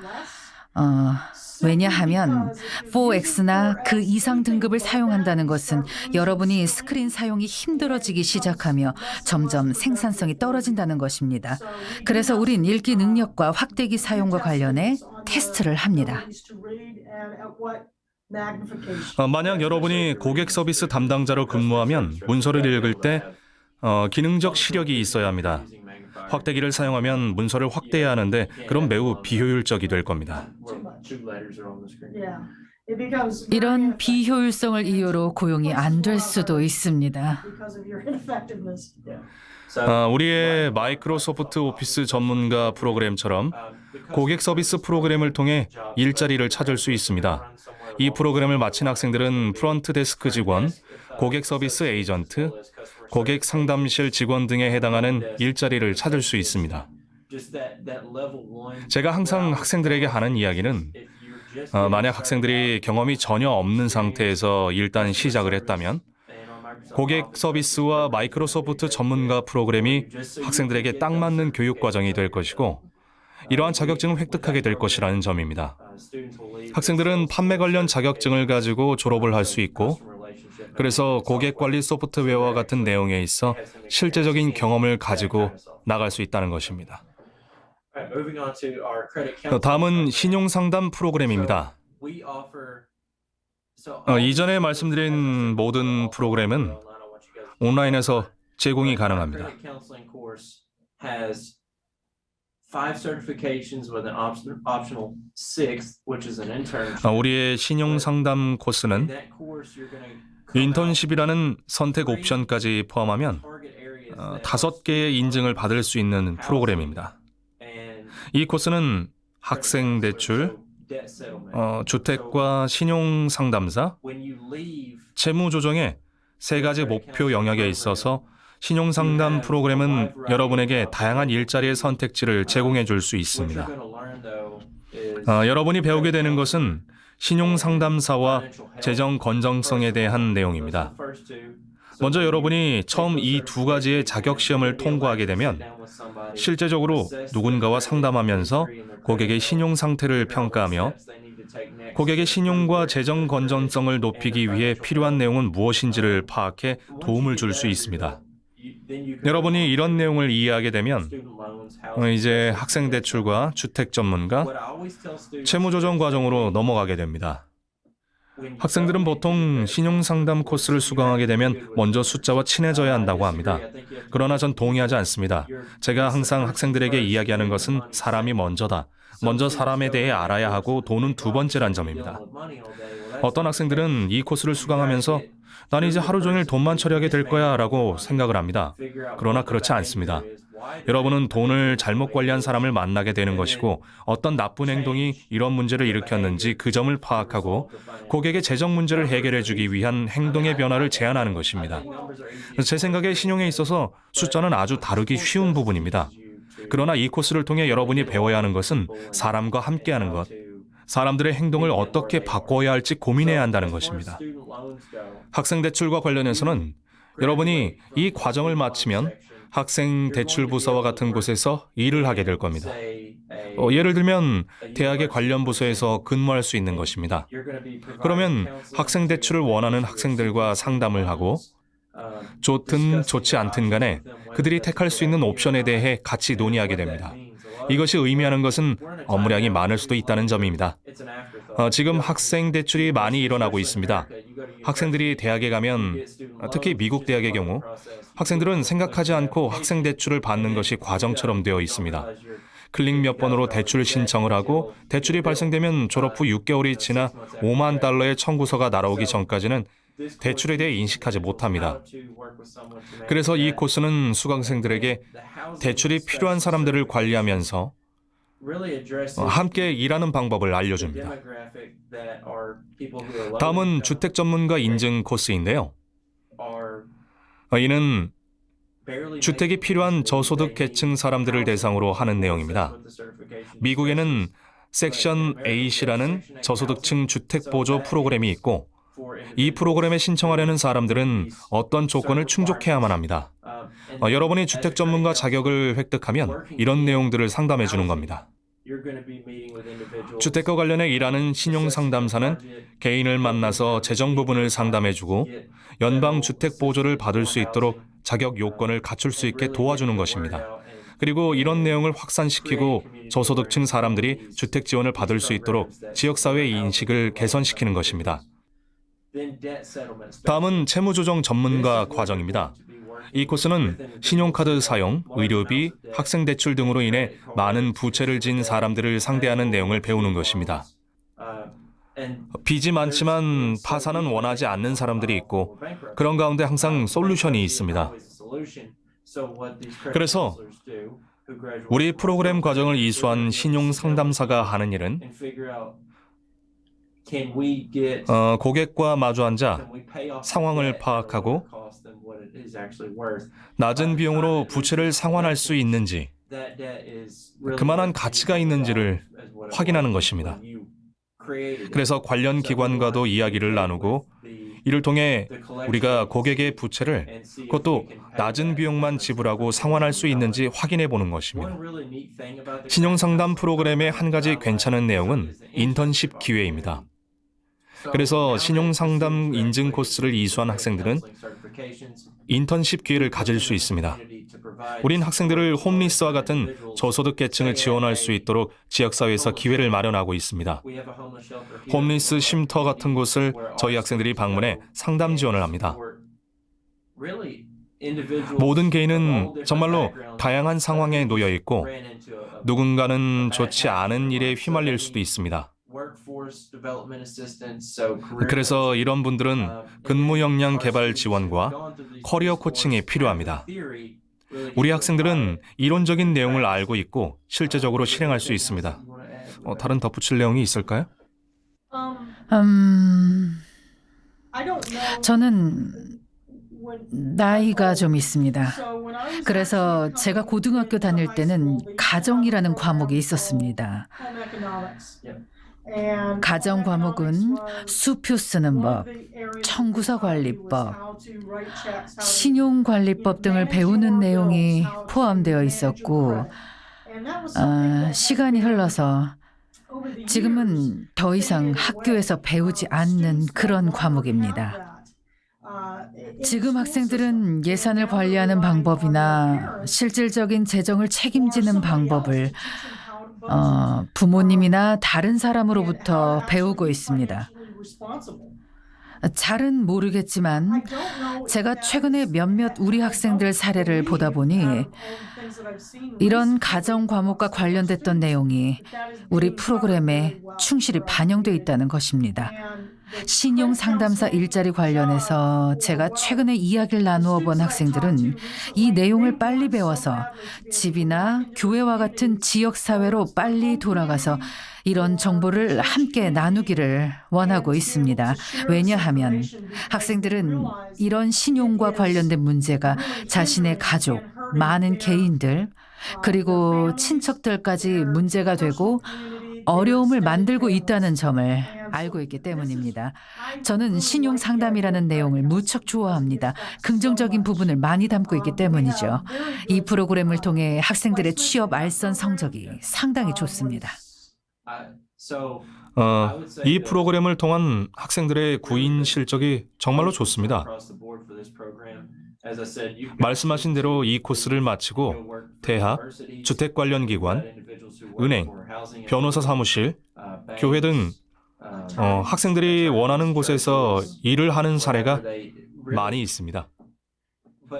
왜냐하면 4X나 그 이상 등급을 사용한다는 것은 여러분이 스크린 사용이 힘들어지기 시작하며 점점 생산성이 떨어진다는 것입니다. 그래서 우린 읽기 능력과 확대기 사용과 관련해 테스트를 합니다. 만약 여러분이 고객 서비스 담당자로 근무하면 문서를 읽을 때 기능적 시력이 있어야 합니다. 확대기를 사용하면 문서를 확대해야 하는데 그럼 매우 비효율적이 될 겁니다. 이런 비효율성을 이유로 고용이 안 될 수도 있습니다. 우리의 마이크로소프트 오피스 전문가 프로그램처럼 고객 서비스 프로그램을 통해 일자리를 찾을 수 있습니다. 이 프로그램을 마친 학생들은 프런트 데스크 직원, 고객 서비스 에이전트, 고객 상담실 직원 등에 해당하는 일자리를 찾을 수 있습니다. 제가 항상 학생들에게 하는 이야기는 만약 학생들이 경험이 전혀 없는 상태에서 일단 시작을 했다면 고객 서비스와 마이크로소프트 전문가 프로그램이 학생들에게 딱 맞는 교육 과정이 될 것이고 이러한 자격증을 획득하게 될 것이라는 점입니다. 학생들은 판매 관련 자격증을 가지고 졸업을 할 수 있고 그래서 고객 관리 소프트웨어와 같은 내용에 있어 실제적인 경험을 가지고 나갈 수 있다는 것입니다. 다음은 신용상담 프로그램입니다. 이전에 말씀드린 모든 프로그램은 온라인에서 제공이 가능합니다. 우리의 신용상담 코스는 인턴십이라는 선택 옵션까지 포함하면 5개의 인증을 받을 수 있는 프로그램입니다. 이 코스는 학생 대출, 주택과 신용 상담사, 채무 조정의 3가지 목표 영역에 있어서 신용 상담 프로그램은 여러분에게 다양한 일자리의 선택지를 제공해 줄 수 있습니다. 여러분이 배우게 되는 것은 신용 상담사와 재정 건전성에 대한 내용입니다. 먼저 여러분이 처음 이 2가지의 자격 시험을 통과하게 되면 실제적으로 누군가와 상담하면서 고객의 신용 상태를 평가하며 고객의 신용과 재정 건전성을 높이기 위해 필요한 내용은 무엇인지를 파악해 도움을 줄 수 있습니다. 여러분이 이런 내용을 이해하게 되면 이제 학생 대출과 주택 전문가, 채무 조정 과정으로 넘어가게 됩니다. 학생들은 보통 신용상담 코스를 수강하게 되면 먼저 숫자와 친해져야 한다고 합니다. 그러나 전 동의하지 않습니다. 제가 항상 학생들에게 이야기하는 것은 사람이 먼저다. 먼저 사람에 대해 알아야 하고 돈은 2번째란 점입니다. 어떤 학생들은 이 코스를 수강하면서 난 이제 하루 종일 돈만 처리하게 될 거야 라고 생각을 합니다. 그러나 그렇지 않습니다. 여러분은 돈을 잘못 관리한 사람을 만나게 되는 것이고 어떤 나쁜 행동이 이런 문제를 일으켰는지 그 점을 파악하고 고객의 재정 문제를 해결해 주기 위한 행동의 변화를 제안하는 것입니다. 제 생각에 신용에 있어서 숫자는 아주 다루기 쉬운 부분입니다. 그러나 이 코스를 통해 여러분이 배워야 하는 것은 사람과 함께하는 것, 사람들의 행동을 어떻게 바꿔야 할지 고민해야 한다는 것입니다. 학생 대출과 관련해서는 여러분이 이 과정을 마치면 학생 대출 부서와 같은 곳에서 일을 하게 될 겁니다. 예를 들면 대학의 관련 부서에서 근무할 수 있는 것입니다. 그러면 학생 대출을 원하는 학생들과 상담을 하고 좋든 좋지 않든 간에 그들이 택할 수 있는 옵션에 대해 같이 논의하게 됩니다. 이것이 의미하는 것은 업무량이 많을 수도 있다는 점입니다. 지금 학생 대출이 많이 일어나고 있습니다. 학생들이 대학에 가면, 특히 미국 대학의 경우, 학생들은 생각하지 않고 학생 대출을 받는 것이 과정처럼 되어 있습니다. 클릭 몇 번으로 대출 신청을 하고 대출이 발생되면 졸업 후 6개월이 지나 $5만 달러의 청구서가 날아오기 전까지는 대출에 대해 인식하지 못합니다. 그래서 이 코스는 수강생들에게 대출이 필요한 사람들을 관리하면서 함께 일하는 방법을 알려줍니다. 다음은 주택 전문가 인증 코스인데요. 이는 주택이 필요한 저소득 계층 사람들을 대상으로 하는 내용입니다. 미국에는 섹션 8이라는 저소득층 주택 보조 프로그램이 있고 이 프로그램에 신청하려는 사람들은 어떤 조건을 충족해야만 합니다. 여러분이 주택 전문가 자격을 획득하면 이런 내용들을 상담해 주는 겁니다. 주택과 관련해 일하는 신용 상담사는 개인을 만나서 재정 부분을 상담해 주고 연방 주택 보조를 받을 수 있도록 자격 요건을 갖출 수 있게 도와주는 것입니다. 그리고 이런 내용을 확산시키고 저소득층 사람들이 주택 지원을 받을 수 있도록 지역사회의 인식을 개선시키는 것입니다. 다음은 채무조정 전문가 과정입니다. 이 코스는 신용카드 사용, 의료비, 학생대출 등으로 인해 많은 부채를 진 사람들을 상대하는 내용을 배우는 것입니다. 빚이 많지만 파산은 원하지 않는 사람들이 있고 그런 가운데 항상 솔루션이 있습니다. 그래서 우리 프로그램 과정을 이수한 신용 상담사가 하는 일은 고객과 마주 앉아 상황을 파악하고 낮은 비용으로 부채를 상환할 수 있는지, 그만한 가치가 있는지를 확인하는 것입니다. 그래서 관련 기관과도 이야기를 나누고 이를 통해 우리가 고객의 부채를 그것도 낮은 비용만 지불하고 상환할 수 있는지 확인해 보는 것입니다. 신용상담 프로그램의 한 가지 괜찮은 내용은 인턴십 기회입니다. 그래서 신용상담 인증 코스를 이수한 학생들은 인턴십 기회를 가질 수 있습니다. 우린 학생들을 홈리스와 같은 저소득 계층을 지원할 수 있도록 지역사회에서 기회를 마련하고 있습니다. 홈리스 쉼터 같은 곳을 저희 학생들이 방문해 상담 지원을 합니다. 모든 개인은 정말로 다양한 상황에 놓여 있고 누군가는 좋지 않은 일에 휘말릴 수도 있습니다. 그래서 이런 분들은 근무 역량 개발 지원과 커리어 코칭이 필요합니다. 우리 학생들은 이론적인 내용을 알고 있고 실제적으로 실행할 수 있습니다. 다른 덧붙일 내용이 있을까요? 저는 나이가 좀 있습니다. 그래서 제가 고등학교 다닐 때는 가정이라는 과목이 있었습니다. 가정 과목은 수표 쓰는 법, 청구서 관리법, 신용관리법 등을 배우는 내용이 포함되어 있었고 시간이 흘러서 지금은 더 이상 학교에서 배우지 않는 그런 과목입니다. 지금 학생들은 예산을 관리하는 방법이나 실질적인 재정을 책임지는 방법을 부모님이나 다른 사람으로부터 배우고 있습니다. 잘은 모르겠지만 제가 최근에 몇몇 우리 학생들 사례를 보다 보니 이런 가정 과목과 관련됐던 내용이 우리 프로그램에 충실히 반영돼 있다는 것입니다. 신용 상담사 일자리 관련해서 제가 최근에 이야기를 나누어 본 학생들은 이 내용을 빨리 배워서 집이나 교회와 같은 지역사회로 빨리 돌아가서 이런 정보를 함께 나누기를 원하고 있습니다. 왜냐하면 학생들은 이런 신용과 관련된 문제가 자신의 가족, 많은 개인들, 그리고 친척들까지 문제가 되고 어려움을 만들고 있다는 점을 알고 있기 때문입니다. 저는 신용 상담이라는 내용을 무척 좋아합니다. 긍정적인 부분을 많이 담고 있기 때문이죠. 이 프로그램을 통해 학생들의 취업 알선 성적이 상당히 좋습니다. 이 프로그램을 통한 학생들의 구인 실적이 정말로 좋습니다. 말씀하신 대로 이 코스를 마치고 대학, 주택 관련 기관, 은행, 변호사 사무실, 교회 등 학생들이 원하는 곳에서 일을 하는 사례가 많이 있습니다.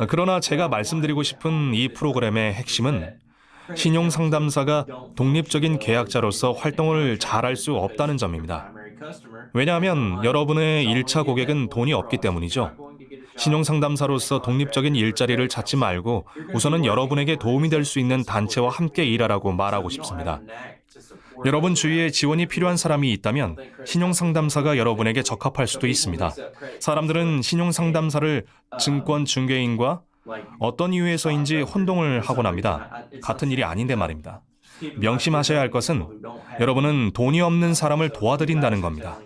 그러나 제가 말씀드리고 싶은 이 프로그램의 핵심은 신용상담사가 독립적인 계약자로서 활동을 잘할 수 없다는 점입니다. 왜냐하면 여러분의 1차 고객은 돈이 없기 때문이죠. 신용상담사로서 독립적인 일자리를 찾지 말고 우선은 여러분에게 도움이 될 수 있는 단체와 함께 일하라고 말하고 싶습니다. 여러분 주위에 지원이 필요한 사람이 있다면 신용상담사가 여러분에게 적합할 수도 있습니다. 사람들은 신용상담사를 증권 중개인과 어떤 이유에서인지 혼동을 하곤 합니다. 같은 일이 아닌데 말입니다. 명심하셔야 할 것은 여러분은 돈이 없는 사람을 도와드린다는 겁니다.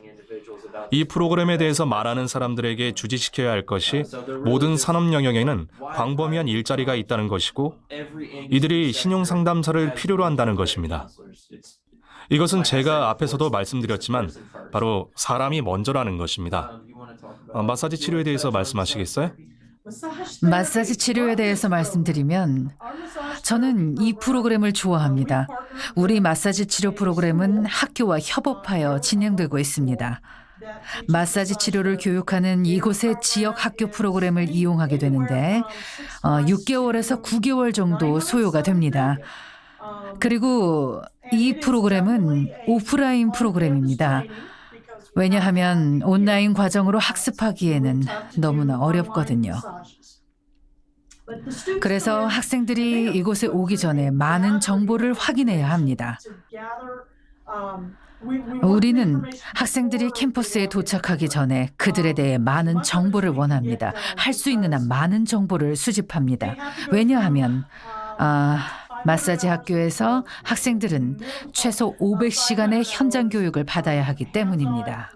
이 프로그램에 대해서 말하는 사람들에게 주지시켜야 할 것이 모든 산업 영역에는 광범위한 일자리가 있다는 것이고 이들이 신용상담사를 필요로 한다는 것입니다. 이것은 제가 앞에서도 말씀드렸지만 바로 사람이 먼저라는 것입니다. 마사지 치료에 대해서 말씀하시겠어요? 마사지 치료에 대해서 말씀드리면 저는 이 프로그램을 좋아합니다. 우리 마사지 치료 프로그램은 학교와 협업하여 진행되고 있습니다. 마사지 치료를 교육하는 이곳의 지역 학교 프로그램을 이용하게 되는데 6개월에서 9개월 정도 소요가 됩니다. 그리고 이 프로그램은 오프라인 프로그램입니다. 왜냐하면 온라인 과정으로 학습하기에는 너무나 어렵거든요. 그래서 학생들이 이곳에 오기 전에 많은 정보를 확인해야 합니다. 우리는 학생들이 캠퍼스에 도착하기 전에 그들에 대해 많은 정보를 원합니다. 할 수 있는 한 많은 정보를 수집합니다. 왜냐하면 마사지 학교에서 학생들은 최소 500시간의 현장 교육을 받아야 하기 때문입니다.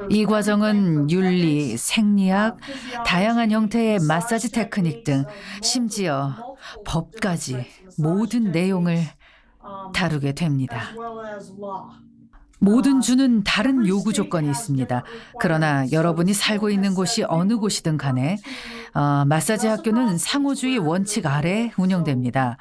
이 과정은 윤리, 생리학, 다양한 형태의 마사지 테크닉 등 심지어 법까지 모든 내용을 다루게 됩니다. 모든 주는 다른 요구 조건이 있습니다. 그러나 여러분이 살고 있는 곳이 어느 곳이든 간에 마사지 학교는 상호주의 원칙 아래 운영됩니다.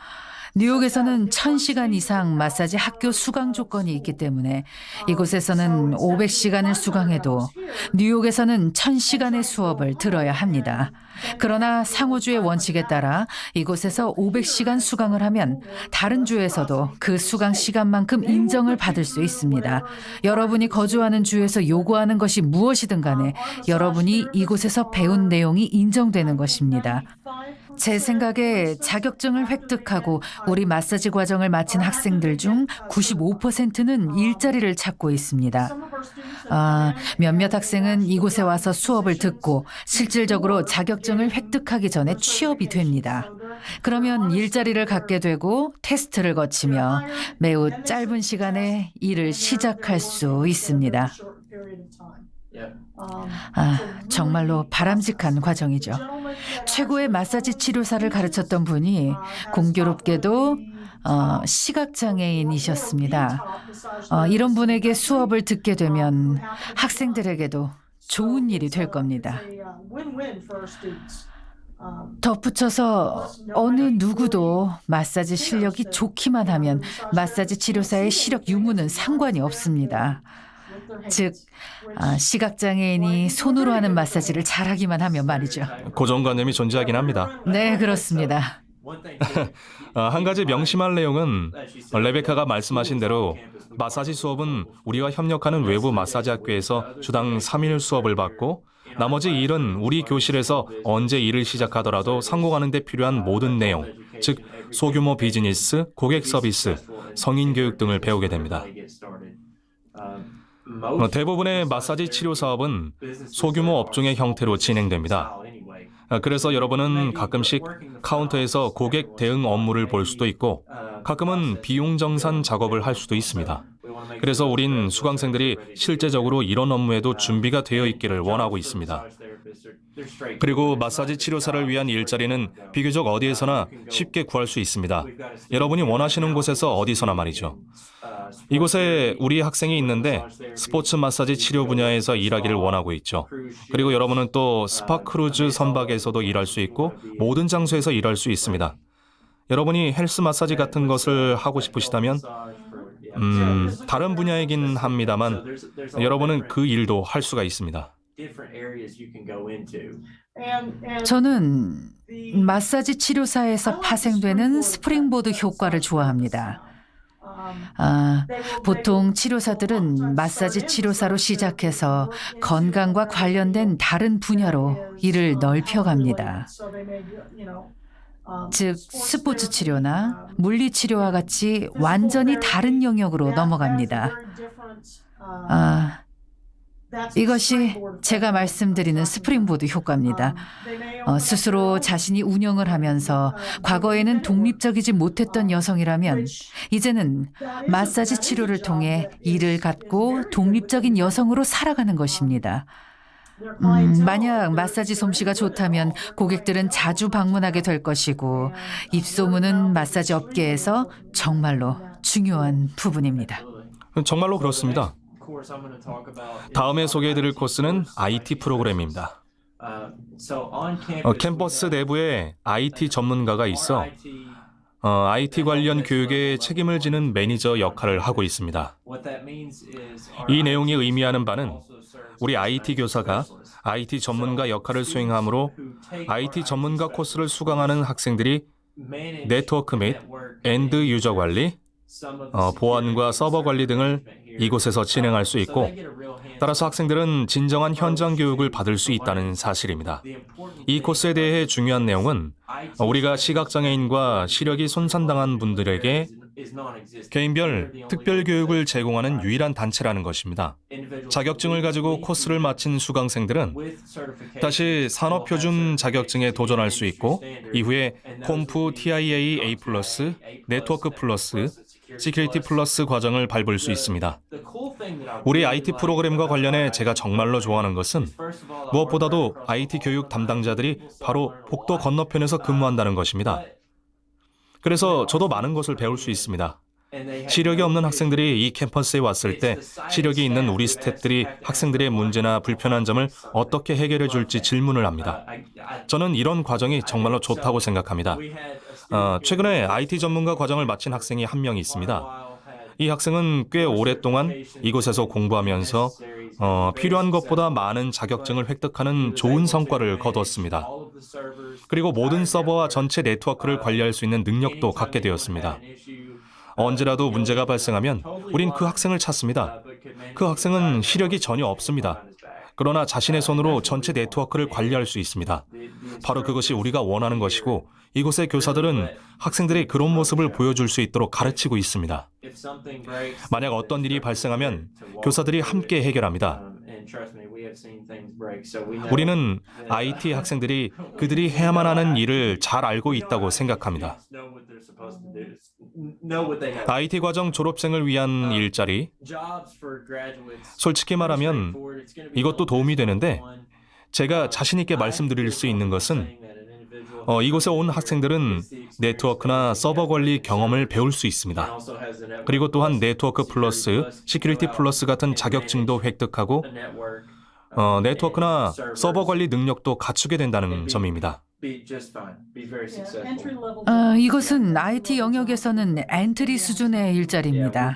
뉴욕에서는 1000시간 이상 마사지 학교 수강 조건이 있기 때문에 이곳에서는 500시간을 수강해도 뉴욕에서는 1000시간의 수업을 들어야 합니다. 그러나 상호주의 원칙에 따라 이곳에서 500시간 수강을 하면 다른 주에서도 그 수강 시간만큼 인정을 받을 수 있습니다. 여러분이 거주하는 주에서 요구하는 것이 무엇이든 간에 여러분이 이곳에서 배운 내용이 인정되는 것입니다. 제 생각에 자격증을 획득하고 우리 마사지 과정을 마친 학생들 중 95%는 일자리를 찾고 있습니다. 몇몇 학생은 이곳에 와서 수업을 듣고 실질적으로 자격증을 획득하기 전에 취업이 됩니다. 그러면 일자리를 갖게 되고 테스트를 거치며 매우 짧은 시간에 일을 시작할 수 있습니다. 정말로 바람직한 과정이죠. 최고의 마사지 치료사를 가르쳤던 분이 공교롭게도 시각장애인이셨습니다. 이런 분에게 수업을 듣게 되면 학생들에게도 좋은 일이 될 겁니다. 덧붙여서 어느 누구도 마사지 실력이 좋기만 하면 마사지 치료사의 시력 유무는 상관이 없습니다. 즉, 시각장애인이 손으로 하는 마사지를 잘하기만 하면 말이죠. 고정관념이 존재하긴 합니다. 네, 그렇습니다. 한 가지 명심할 내용은 레베카가 말씀하신 대로 마사지 수업은 우리와 협력하는 외부 마사지 학교에서 주당 3일 수업을 받고 나머지 일은 우리 교실에서 언제 일을 시작하더라도 성공하는 데 필요한 모든 내용, 즉 소규모 비즈니스, 고객 서비스, 성인 교육 등을 배우게 됩니다. 대부분의 마사지 치료 사업은 소규모 업종의 형태로 진행됩니다. 그래서 여러분은 가끔씩 카운터에서 고객 대응 업무를 볼 수도 있고 가끔은 비용 정산 작업을 할 수도 있습니다. 그래서 우린 수강생들이 실제적으로 이런 업무에도 준비가 되어 있기를 원하고 있습니다. 그리고 마사지 치료사를 위한 일자리는 비교적 어디에서나 쉽게 구할 수 있습니다. 여러분이 원하시는 곳에서 어디서나 말이죠. 이곳에 우리 학생이 있는데 스포츠 마사지 치료 분야에서 일하기를 원하고 있죠. 그리고 여러분은 또 스파 크루즈 선박에서도 일할 수 있고 모든 장소에서 일할 수 있습니다. 여러분이 헬스 마사지 같은 것을 하고 싶으시다면 다른 분야이긴 합니다만 여러분은 그 일도 할 수가 있습니다. 저는 마사지 치료사에서 파생되는 스프링보드 효과를 좋아합니다. 보통 치료사들은 마사지 치료사로 시작해서 건강과 관련된 다른 분야로 일을 넓혀갑니다. 즉, 스포츠 치료나 물리 치료와 같이 완전히 다른 영역으로 넘어갑니다. 이것이 제가 말씀드리는 스프링보드 효과입니다. 스스로 자신이 운영을 하면서 과거에는 독립적이지 못했던 여성이라면 이제는 마사지 치료를 통해 일을 갖고 독립적인 여성으로 살아가는 것입니다. 만약 마사지 솜씨가 좋다면 고객들은 자주 방문하게 될 것이고 입소문은 마사지 업계에서 정말로 중요한 부분입니다. 정말로 그렇습니다. 다음에 소개해드릴 코스는 IT 프로그램입니다. 캠퍼스 내부에 IT 전문가가 있어 IT 관련 교육에 책임을 지는 매니저 역할을 하고 있습니다. 이 내용이 의미하는 바는 우리 IT 교사가 IT 전문가 역할을 수행하므로 IT 전문가 코스를 수강하는 학생들이 네트워크 및 엔드 유저 관리, 보안과 서버 관리 등을 이곳에서 진행할 수 있고 따라서 학생들은 진정한 현장 교육을 받을 수 있다는 사실입니다. 이 코스에 대해 중요한 내용은 우리가 시각장애인과 시력이 손상당한 분들에게 개인별 특별 교육을 제공하는 유일한 단체라는 것입니다. 자격증을 가지고 코스를 마친 수강생들은 다시 산업표준 자격증에 도전할 수 있고 이후에 콤프 TIA A+, 네트워크 플러스, 시큐리티 플러스 과정을 밟을 수 있습니다. 우리 IT 프로그램과 관련해 제가 정말로 좋아하는 것은 무엇보다도 IT 교육 담당자들이 바로 복도 건너편에서 근무한다는 것입니다. 그래서 저도 많은 것을 배울 수 있습니다. 시력이 없는 학생들이 이 캠퍼스에 왔을 때 시력이 있는 우리 스태프들이 학생들의 문제나 불편한 점을 어떻게 해결해 줄지 질문을 합니다. 저는 이런 과정이 정말로 좋다고 생각합니다. 최근에 IT 전문가 과정을 마친 학생이 한 명 있습니다. 이 학생은 꽤 오랫동안 이곳에서 공부하면서 필요한 것보다 많은 자격증을 획득하는 좋은 성과를 거두었습니다. 그리고 모든 서버와 전체 네트워크를 관리할 수 있는 능력도 갖게 되었습니다. 언제라도 문제가 발생하면 우린 그 학생을 찾습니다. 그 학생은 시력이 전혀 없습니다. 그러나 자신의 손으로 전체 네트워크를 관리할 수 있습니다. 바로 그것이 우리가 원하는 것이고 이곳의 교사들은 학생들이 그런 모습을 보여줄 수 있도록 가르치고 있습니다. 만약 어떤 일이 발생하면 교사들이 함께 해결합니다. 우리는 IT 학생들이 그들이 해야만 하는 일을 잘 알고 있다고 생각합니다. IT 과정 졸업생을 위한 일자리, 솔직히 말하면 이것도 도움이 되는데 제가 자신 있게 말씀드릴 수 있는 것은 이곳에 온 학생들은 네트워크나 서버 관리 경험을 배울 수 있습니다. 그리고 또한 네트워크 플러스, 시큐리티 플러스 같은 자격증도 획득하고 네트워크나 서버 관리 능력도 갖추게 된다는 점입니다. 이것은 IT 영역에서는 엔트리 수준의 일자리입니다.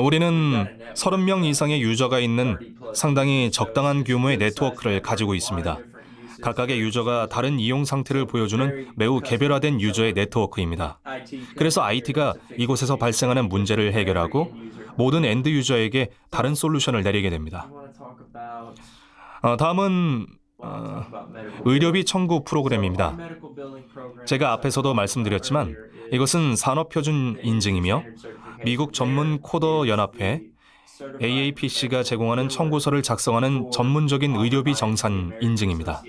우리는 30명 이상의 유저가 있는 상당히 적당한 규모의 네트워크를 가지고 있습니다. 각각의 유저가 다른 이용 상태를 보여주는 매우 개별화된 유저의 네트워크입니다. 그래서 IT가 이곳에서 발생하는 문제를 해결하고 모든 엔드 유저에게 다른 솔루션을 내리게 됩니다. 다음은 의료비 청구 프로그램입니다. 제가 앞에서도 말씀드렸지만 이것은 산업표준 인증이며 미국 전문 코더 연합회 AAPC가 제공하는 청구서를 작성하는 전문적인 의료비 정산 인증입니다.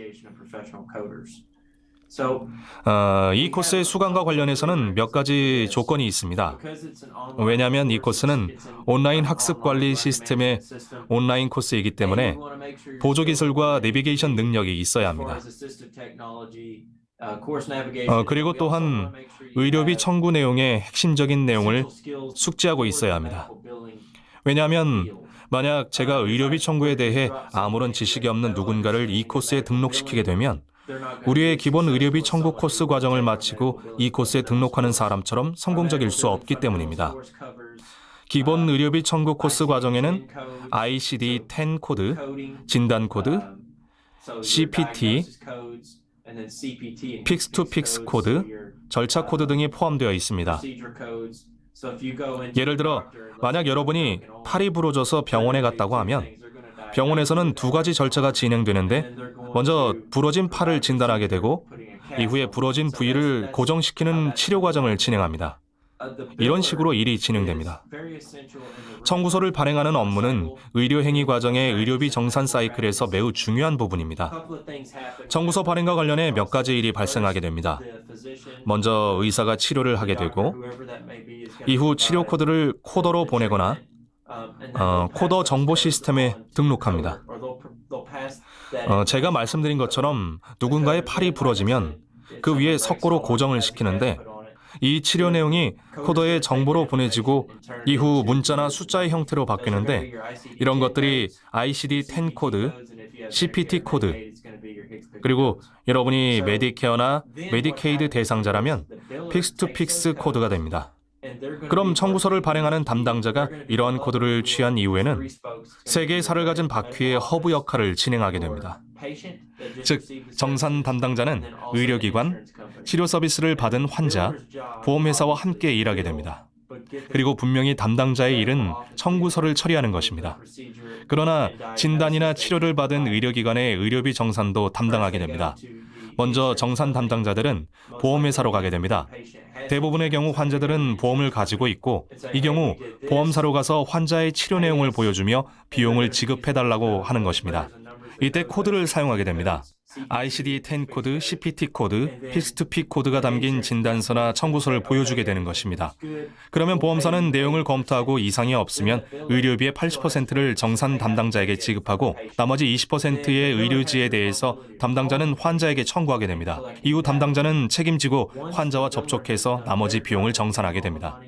이 코스의 수강과 관련해서는 몇 가지 조건이 있습니다. 왜냐하면 이 코스는 온라인 학습 관리 시스템의 온라인 코스이기 때문에 보조기술과 내비게이션 능력이 있어야 합니다. 그리고 또한 의료비 청구 내용의 핵심적인 내용을 숙지하고 있어야 합니다. 왜냐하면 만약 제가 의료비 청구에 대해 아무런 지식이 없는 누군가를 이 코스에 등록시키게 되면 우리의 기본 의료비 청구 코스 과정을 마치고 이 코스에 등록하는 사람처럼 성공적일 수 없기 때문입니다. 기본 의료비 청구 코스 과정에는 ICD-10 코드, 진단 코드, CPT, 픽스-투-픽스 코드, 절차 코드 등이 포함되어 있습니다. 예를 들어 만약 여러분이 팔이 부러져서 병원에 갔다고 하면 병원에서는 두 가지 절차가 진행되는데 먼저 부러진 팔을 진단하게 되고 이후에 부러진 부위를 고정시키는 치료 과정을 진행합니다. 이런 식으로 일이 진행됩니다. 청구서를 발행하는 업무는 의료행위 과정의 의료비 정산 사이클에서 매우 중요한 부분입니다. 청구서 발행과 관련해 몇 가지 일이 발생하게 됩니다. 먼저 의사가 치료를 하게 되고 이후 치료 코드를 코더로 보내거나 코더 정보 시스템에 등록합니다. 제가 말씀드린 것처럼 누군가의 팔이 부러지면 그 위에 석고로 고정을 시키는데 이 치료 내용이 코더의 정보로 보내지고 이후 문자나 숫자의 형태로 바뀌는데 이런 것들이 ICD-10 코드, CPT 코드, 그리고 여러분이 메디케어나 메디케이드 대상자라면 픽스-투-픽스 코드가 됩니다. 그럼 청구서를 발행하는 담당자가 이러한 코드를 취한 이후에는 세 개의 살을 가진 바퀴의 허브 역할을 진행하게 됩니다. 즉, 정산 담당자는 의료기관, 치료 서비스를 받은 환자, 보험회사와 함께 일하게 됩니다. 그리고 분명히 담당자의 일은 청구서를 처리하는 것입니다. 그러나 진단이나 치료를 받은 의료기관의 의료비 정산도 담당하게 됩니다. 먼저 정산 담당자들은 보험회사로 가게 됩니다. 대부분의 경우 환자들은 보험을 가지고 있고 이 경우 보험사로 가서 환자의 치료 내용을 보여주며 비용을 지급해달라고 하는 것입니다. 이때 코드를 사용하게 됩니다. ICD-10 코드, CPT 코드, 픽스-투-픽 코드가 담긴 진단서나 청구서를 보여주게 되는 것입니다. 그러면 보험사는 내용을 검토하고 이상이 없으면 의료비의 80%를 정산 담당자에게 지급하고 나머지 20%의 의료지에 대해서 담당자는 환자에게 청구하게 됩니다. 이후 담당자는 책임지고 환자와 접촉해서 나머지 비용을 정산하게 됩니다.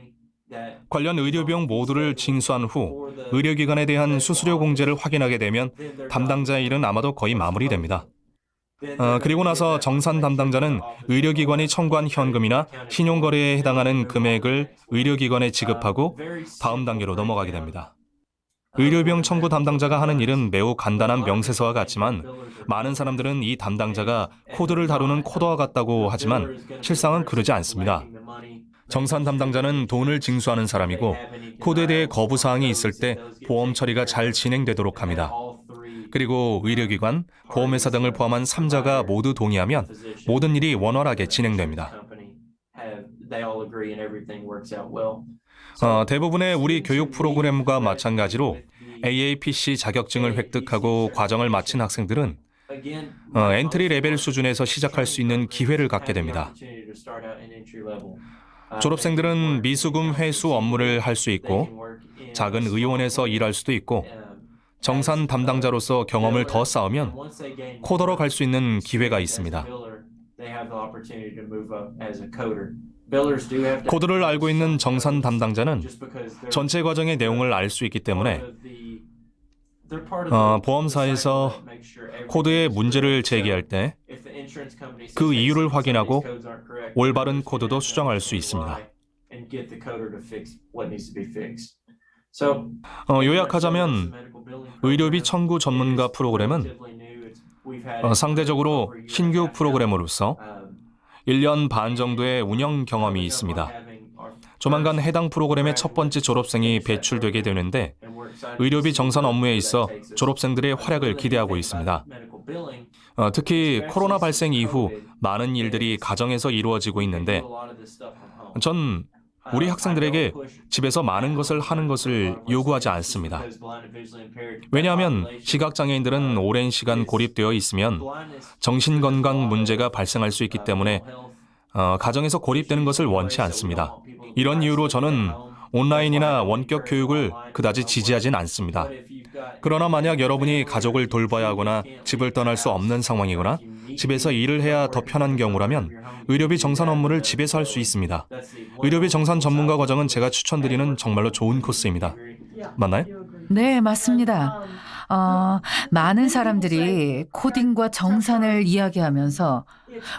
관련 의료비용 모두를 징수한 후 의료기관에 대한 수수료 공제를 확인하게 되면 담당자의 일은 아마도 거의 마무리됩니다. 그리고 나서 정산 담당자는 의료기관이 청구한 현금이나 신용거래에 해당하는 금액을 의료기관에 지급하고 다음 단계로 넘어가게 됩니다. 의료비용 청구 담당자가 하는 일은 매우 간단한 명세서와 같지만 많은 사람들은 이 담당자가 코드를 다루는 코더와 같다고 하지만 실상은 그러지 않습니다. 정산 담당자는 돈을 징수하는 사람이고 코드에 대해 거부사항이 있을 때 보험 처리가 잘 진행되도록 합니다. 그리고 의료기관, 보험회사 등을 포함한 3자가 모두 동의하면 모든 일이 원활하게 진행됩니다. 대부분의 우리 교육 프로그램과 마찬가지로 AAPC 자격증을 획득하고 과정을 마친 학생들은 엔트리 레벨 수준에서 시작할 수 있는 기회를 갖게 됩니다. 졸업생들은 미수금 회수 업무를 할 수 있고 작은 의원에서 일할 수도 있고 정산 담당자로서 경험을 더 쌓으면 코더로 갈 수 있는 기회가 있습니다. 코드를 알고 있는 정산 담당자는 전체 과정의 내용을 알 수 있기 때문에 보험사에서 코드에 문제를 제기할 때 그 이유를 확인하고 올바른 코드도 수정할 수 있습니다. 요약하자면 의료비 청구 전문가 프로그램은 상대적으로 신규 프로그램으로서 1년 반 정도의 운영 경험이 있습니다. 조만간 해당 프로그램의 첫 번째 졸업생이 배출되게 되는데 의료비 정산 업무에 있어 졸업생들의 활약을 기대하고 있습니다. 특히 코로나 발생 이후 많은 일들이 가정에서 이루어지고 있는데 전 우리 학생들에게 집에서 많은 것을 하는 것을 요구하지 않습니다. 왜냐하면 시각장애인들은 오랜 시간 고립되어 있으면 정신건강 문제가 발생할 수 있기 때문에 가정에서 고립되는 것을 원치 않습니다. 이런 이유로 저는 온라인이나 원격 교육을 그다지 지지하진 않습니다. 그러나 만약 여러분이 가족을 돌봐야 하거나 집을 떠날 수 없는 상황이거나 집에서 일을 해야 더 편한 경우라면 의료비 정산 업무를 집에서 할 수 있습니다. 의료비 정산 전문가 과정은 제가 추천드리는 정말로 좋은 코스입니다. 맞나요? 네, 맞습니다. 많은 사람들이 코딩과 정산을 이야기하면서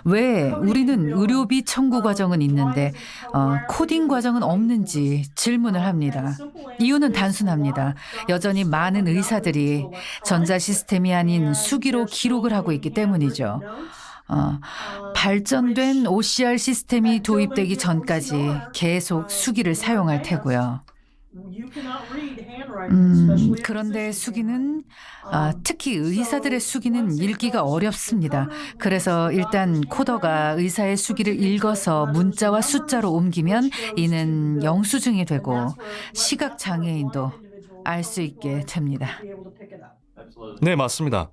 왜 우리는 의료비 청구 과정은 있는데 코딩 과정은 없는지 질문을 합니다. 이유는 단순합니다. 여전히 많은 의사들이 전자 시스템이 아닌 수기로 기록을 하고 있기 때문이죠. 발전된 OCR 시스템이 도입되기 전까지 계속 수기를 사용할 테고요. 그런데 수기는 특히 의사들의 수기는 읽기가 어렵습니다. 그래서 일단 코더가 의사의 수기를 읽어서 문자와 숫자로 옮기면 이는 영수증이 되고 시각 장애인도 알 수 있게 됩니다. 네, 맞습니다.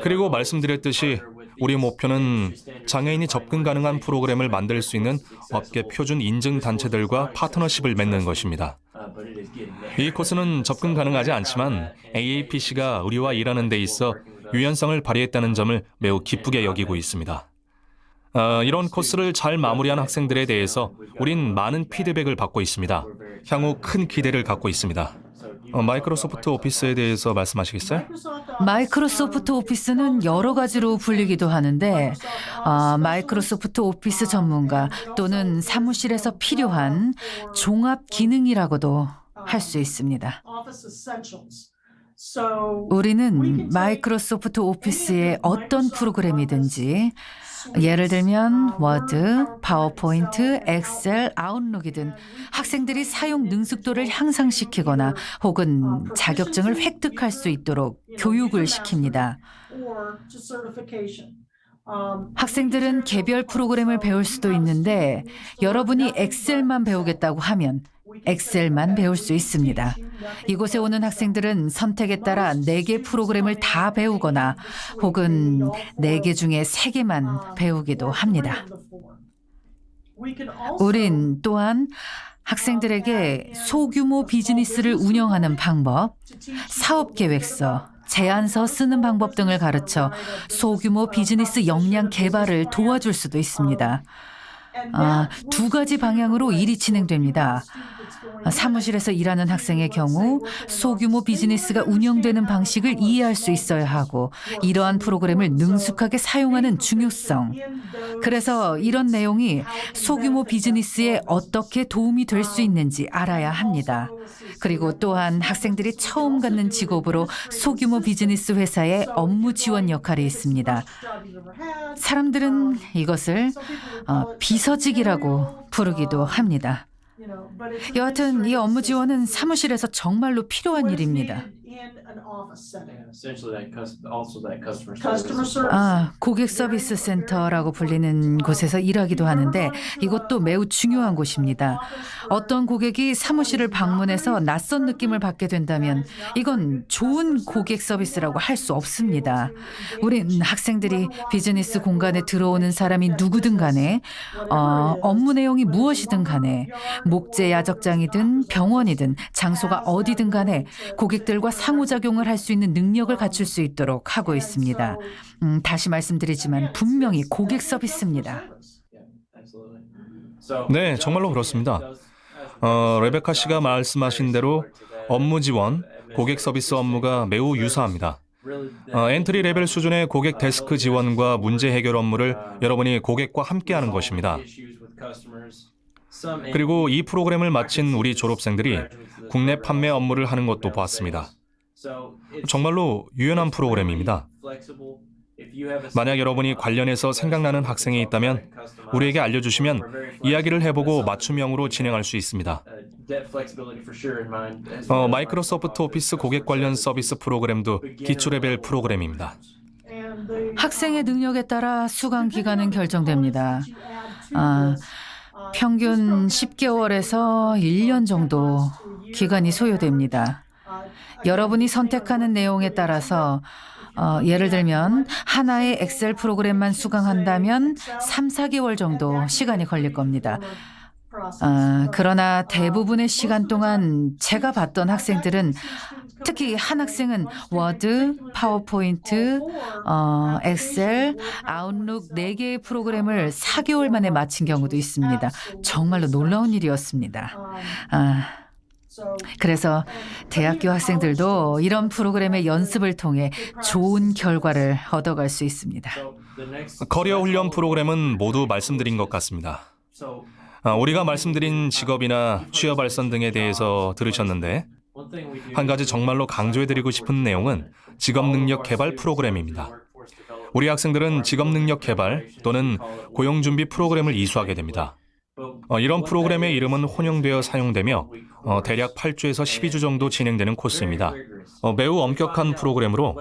그리고 말씀드렸듯이 우리 목표는 장애인이 접근 가능한 프로그램을 만들 수 있는 업계 표준 인증 단체들과 파트너십을 맺는 것입니다. 이 코스는 접근 가능하지 않지만 AAPC가 우리와 일하는 데 있어 유연성을 발휘했다는 점을 매우 기쁘게 여기고 있습니다. 이런 코스를 잘 마무리한 학생들에 대해서 우린 많은 피드백을 받고 있습니다. 향후 큰 기대를 갖고 있습니다. 마이크로소프트 오피스에 대해서 말씀하시겠어요? 마이크로소프트 오피스는 여러 가지로 불리기도 하는데 마이크로소프트 오피스 전문가 또는 사무실에서 필요한 종합 기능이라고도 할 수 있습니다. 우리는 마이크로소프트 오피스의 어떤 프로그램이든지 예를 들면 워드, 파워포인트, 엑셀, 아웃룩이든 학생들이 사용 능숙도를 향상시키거나 혹은 자격증을 획득할 수 있도록 교육을 시킵니다. 학생들은 개별 프로그램을 배울 수도 있는데 여러분이 엑셀만 배우겠다고 하면 엑셀만 배울 수 있습니다. 이곳에 오는 학생들은 선택에 따라 4개 프로그램을 다 배우거나 혹은 4개 중에 3개만 배우기도 합니다. 우린 또한 학생들에게 소규모 비즈니스를 운영하는 방법, 사업계획서, 제안서 쓰는 방법 등을 가르쳐 소규모 비즈니스 역량 개발을 도와줄 수도 있습니다. 2가지 방향으로 일이 진행됩니다. 사무실에서 일하는 학생의 경우 소규모 비즈니스가 운영되는 방식을 이해할 수 있어야 하고 이러한 프로그램을 능숙하게 사용하는 중요성. 그래서 이런 내용이 소규모 비즈니스에 어떻게 도움이 될 수 있는지 알아야 합니다. 그리고 또한 학생들이 처음 갖는 직업으로 소규모 비즈니스 회사의 업무 지원 역할이 있습니다. 사람들은 이것을 비서직이라고 부르기도 합니다. 여하튼 이 업무 지원은 사무실에서 정말로 필요한 일입니다. 고객 서비스 센터라고 불리는 곳에서 일하기도 하는데 이것도 매우 중요한 곳입니다. 어떤 고객이 사무실을 방문해서 낯선 느낌을 받게 된다면 이건 좋은 고객 서비스라고 할 수 없습니다. 우린 학생들이 비즈니스 공간에 들어오는 사람이 누구든 간에 업무 내용이 무엇이든 간에 목재 야적장이든 병원이든 장소가 어디든 간에 고객들과 상호작용을 할 수 있는 능력을 갖출 수 있도록 하고 있습니다. 다시 말씀드리지만 분명히 고객 서비스입니다. 네, 정말로 그렇습니다. 레베카 씨가 말씀하신 대로 업무 지원, 고객 서비스 업무가 매우 유사합니다. 엔트리 레벨 수준의 고객 데스크 지원과 문제 해결 업무를 여러분이 고객과 함께하는 것입니다. 그리고 이 프로그램을 마친 우리 졸업생들이 국내 판매 업무를 하는 것도 보았습니다. 정말로 유연한 프로그램입니다. 만약 여러분이 관련해서 생각나는 학생이 있다면 우리에게 알려주시면 이야기를 해보고 맞춤형으로 진행할 수 있습니다. 마이크로소프트 오피스 고객 관련 서비스 프로그램도 기초 레벨 프로그램입니다. 학생의 능력에 따라 수강 기간은 결정됩니다. 평균 10개월에서 1년 정도 기간이 소요됩니다. 여러분이 선택하는 내용에 따라서 예를 들면 하나의 엑셀 프로그램만 수강한다면 3, 4개월 정도 시간이 걸릴 겁니다. 그러나 대부분의 시간 동안 제가 봤던 학생들은 특히 한 학생은 워드, 파워포인트, 엑셀, 아웃룩 4개의 프로그램을 4개월 만에 마친 경우도 있습니다. 정말로 놀라운 일이었습니다. 그래서 대학교 학생들도 이런 프로그램의 연습을 통해 좋은 결과를 얻어갈 수 있습니다. 커리어 훈련 프로그램은 모두 말씀드린 것 같습니다. 우리가 말씀드린 직업이나 취업 알선 등에 대해서 들으셨는데 한 가지 정말로 강조해드리고 싶은 내용은 직업 능력 개발 프로그램입니다. 우리 학생들은 직업 능력 개발 또는 고용 준비 프로그램을 이수하게 됩니다. 이런 프로그램의 이름은 혼용되어 사용되며 대략 8주에서 12주 정도 진행되는 코스입니다. 매우 엄격한 프로그램으로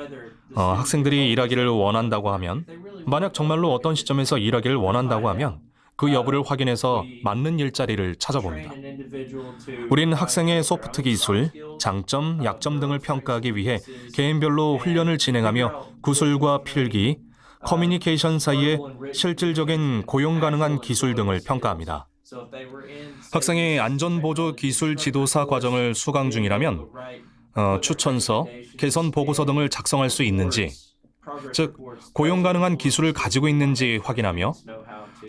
학생들이 일하기를 원한다고 하면, 만약 정말로 어떤 시점에서 일하기를 원한다고 하면 그 여부를 확인해서 맞는 일자리를 찾아봅니다. 우린 학생의 소프트 기술, 장점, 약점 등을 평가하기 위해 개인별로 훈련을 진행하며 구술과 필기, 커뮤니케이션 사이의 실질적인 고용 가능한 기술 등을 평가합니다. 학생이 안전보조 기술 지도사 과정을 수강 중이라면 추천서, 개선 보고서 등을 작성할 수 있는지, 즉 고용 가능한 기술을 가지고 있는지 확인하며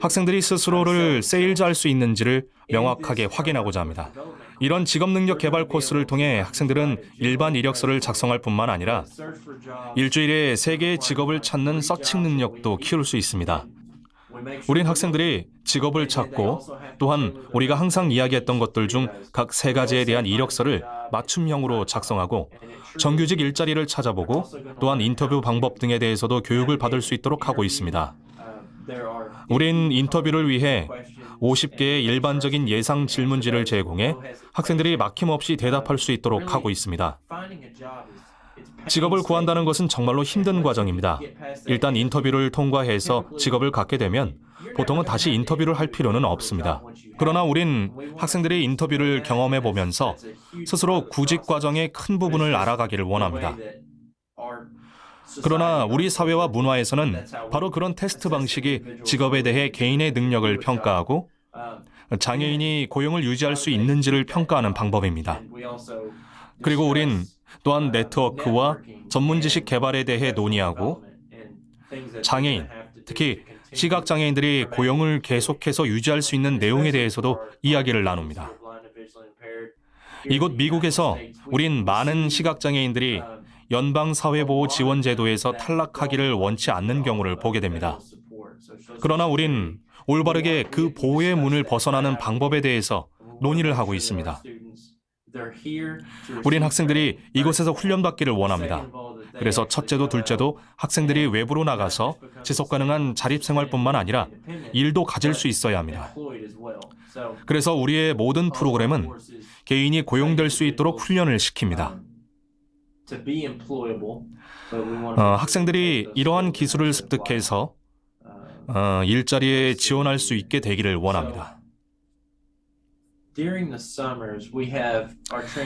학생들이 스스로를 세일즈할 수 있는지를 명확하게 확인하고자 합니다. 이런 직업 능력 개발 코스를 통해 학생들은 일반 이력서를 작성할 뿐만 아니라 일주일에 3개의 직업을 찾는 서칭 능력도 키울 수 있습니다. 우린 학생들이 직업을 찾고 또한 우리가 항상 이야기했던 것들 중 각 3가지에 대한 이력서를 맞춤형으로 작성하고 정규직 일자리를 찾아보고 또한 인터뷰 방법 등에 대해서도 교육을 받을 수 있도록 하고 있습니다. 우린 인터뷰를 위해 50개의 일반적인 예상 질문지를 제공해 학생들이 막힘없이 대답할 수 있도록 하고 있습니다. 직업을 구한다는 것은 정말로 힘든 과정입니다. 일단 인터뷰를 통과해서 직업을 갖게 되면 보통은 다시 인터뷰를 할 필요는 없습니다. 그러나 우린 학생들이 인터뷰를 경험해 보면서 스스로 구직 과정의 큰 부분을 알아가기를 원합니다. 그러나 우리 사회와 문화에서는 바로 그런 테스트 방식이 직업에 대해 개인의 능력을 평가하고 장애인이 고용을 유지할 수 있는지를 평가하는 방법입니다. 그리고 우린 또한 네트워크와 전문 지식 개발에 대해 논의하고 장애인, 특히 시각장애인들이 고용을 계속해서 유지할 수 있는 내용에 대해서도 이야기를 나눕니다. 이곳 미국에서 우린 많은 시각장애인들이 연방사회보호지원제도에서 탈락하기를 원치 않는 경우를 보게 됩니다. 그러나 우린 올바르게 그 보호의 문을 벗어나는 방법에 대해서 논의를 하고 있습니다. 우린 학생들이 이곳에서 훈련받기를 원합니다. 그래서 첫째도 둘째도 학생들이 외부로 나가서 지속가능한 자립생활뿐만 아니라 일도 가질 수 있어야 합니다. 그래서 우리의 모든 프로그램은 개인이 고용될 수 있도록 훈련을 시킵니다. 학생들이 이러한 기술을 습득해서 일자리에 지원할 수 있게 되기를 원합니다.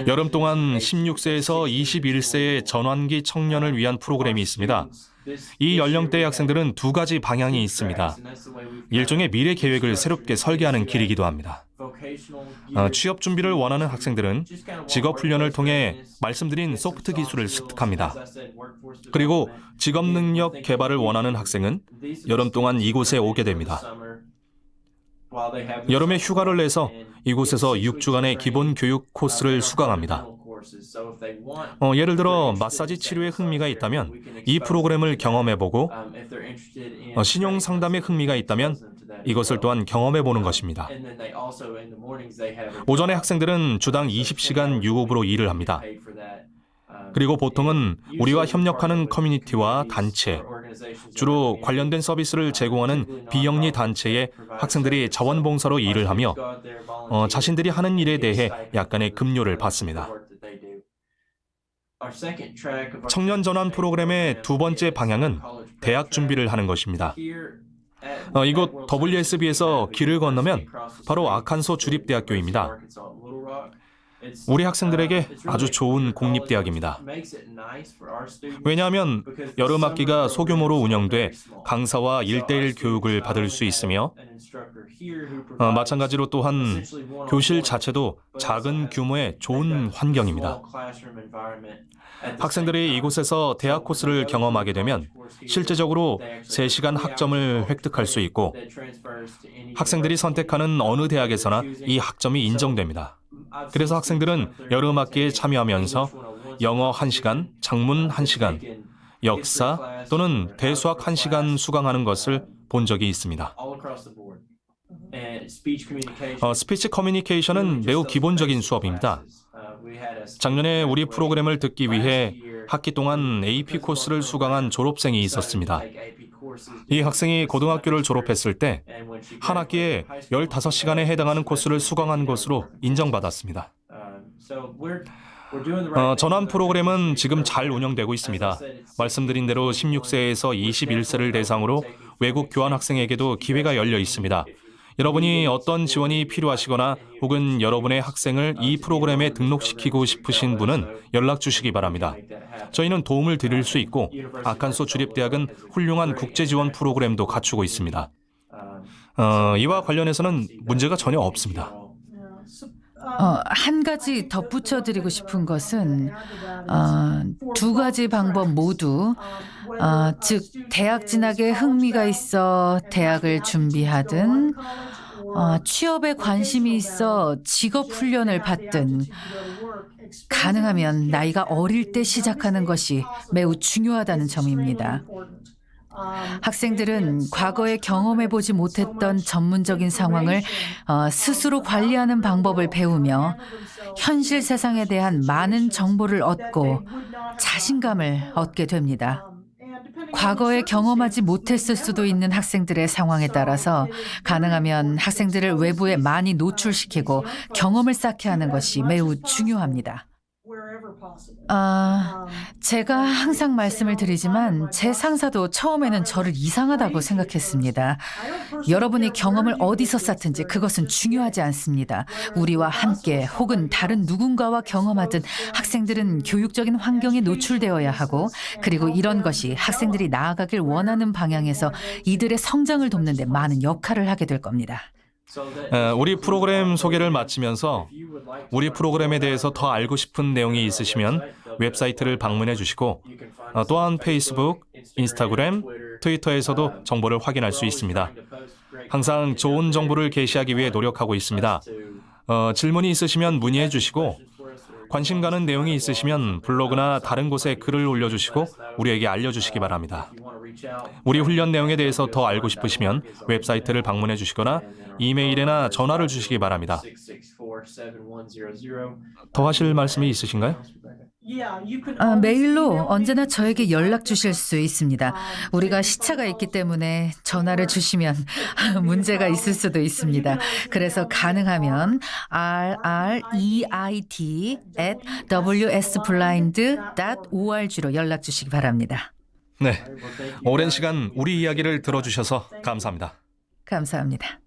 여름 동안 16세에서 21세의 전환기 청년을 위한 프로그램이 있습니다. 이 연령대의 학생들은 2가지 방향이 있습니다. 일종의 미래 계획을 새롭게 설계하는 길이기도 합니다. 취업 준비를 원하는 학생들은 직업 훈련을 통해 말씀드린 소프트 기술을 습득합니다. 그리고 직업 능력 개발을 원하는 학생은 여름 동안 이곳에 오게 됩니다. 여름에 휴가를 내서 이곳에서 6주간의 기본 교육 코스를 수강합니다. 예를 들어 마사지 치료에 흥미가 있다면 이 프로그램을 경험해보고 신용 상담에 흥미가 있다면 이것을 또한 경험해보는 것입니다. 오전에 학생들은 주당 20시간 유급으로 일을 합니다. 그리고 보통은 우리와 협력하는 커뮤니티와 단체, 주로 관련된 서비스를 제공하는 비영리 단체에 학생들이 자원봉사로 일을 하며 자신들이 하는 일에 대해 약간의 급료를 받습니다. 청년 전환 프로그램의 2번째 방향은 대학 준비를 하는 것입니다. 이곳 WSB에서 길을 건너면 바로 아칸소 주립대학교입니다. 우리 학생들에게 아주 좋은 공립대학입니다. 왜냐하면 여름 학기가 소규모로 운영돼 강사와 1:1 교육을 받을 수 있으며 마찬가지로 또한 교실 자체도 작은 규모의 좋은 환경입니다. 학생들이 이곳에서 대학 코스를 경험하게 되면 실제적으로 3시간 학점을 획득할 수 있고 학생들이 선택하는 어느 대학에서나 이 학점이 인정됩니다. 그래서 학생들은 여름 학기에 참여하면서 영어 1시간, 작문 1시간, 역사 또는 대수학 1시간 수강하는 것을 본 적이 있습니다. 스피치 커뮤니케이션은 매우 기본적인 수업입니다. 작년에 우리 프로그램을 듣기 위해 학기 동안 AP 코스를 수강한 졸업생이 있었습니다. 이 학생이 고등학교를 졸업했을 때 한 학기에 15시간에 해당하는 코스를 수강한 것으로 인정받았습니다. 전환 프로그램은 지금 잘 운영되고 있습니다. 말씀드린 대로 16세에서 21세를 대상으로 외국 교환 학생에게도 기회가 열려 있습니다. 여러분이 어떤 지원이 필요하시거나 혹은 여러분의 학생을 이 프로그램에 등록시키고 싶으신 분은 연락 주시기 바랍니다. 저희는 도움을 드릴 수 있고 아칸소 주립대학은 훌륭한 국제지원 프로그램도 갖추고 있습니다. 이와 관련해서는 문제가 전혀 없습니다. 한 가지 덧붙여 드리고 싶은 것은 2가지 방법 모두 즉 대학 진학에 흥미가 있어 대학을 준비하든 취업에 관심이 있어 직업 훈련을 받든 가능하면 나이가 어릴 때 시작하는 것이 매우 중요하다는 점입니다. 학생들은 과거에 경험해보지 못했던 전문적인 상황을 스스로 관리하는 방법을 배우며 현실 세상에 대한 많은 정보를 얻고 자신감을 얻게 됩니다. 과거에 경험하지 못했을 수도 있는 학생들의 상황에 따라서 가능하면 학생들을 외부에 많이 노출시키고 경험을 쌓게 하는 것이 매우 중요합니다. 제가 항상 말씀을 드리지만 제 상사도 처음에는 저를 이상하다고 생각했습니다. 여러분이 경험을 어디서 쌓든지 그것은 중요하지 않습니다. 우리와 함께 혹은 다른 누군가와 경험하든 학생들은 교육적인 환경에 노출되어야 하고 그리고 이런 것이 학생들이 나아가길 원하는 방향에서 이들의 성장을 돕는 데 많은 역할을 하게 될 겁니다. 우리 프로그램 소개를 마치면서 우리 프로그램에 대해서 더 알고 싶은 내용이 있으시면 웹사이트를 방문해 주시고 또한 페이스북, 인스타그램, 트위터에서도 정보를 확인할 수 있습니다. 항상 좋은 정보를 게시하기 위해 노력하고 있습니다. 질문이 있으시면 문의해 주시고 관심 가는 내용이 있으시면 블로그나 다른 곳에 글을 올려주시고 우리에게 알려주시기 바랍니다. 우리 훈련 내용에 대해서 더 알고 싶으시면 웹사이트를 방문해 주시거나 이메일이나 전화를 주시기 바랍니다. 더 하실 말씀이 있으신가요? 메일로 언제나 저에게 연락 주실 수 있습니다. 우리가 시차가 있기 때문에 전화를 주시면 문제가 있을 수도 있습니다. 그래서 가능하면 rreit@wsblind.org로 연락 주시기 바랍니다. 네, 오랜 시간 우리 이야기를 들어주셔서 감사합니다. 감사합니다.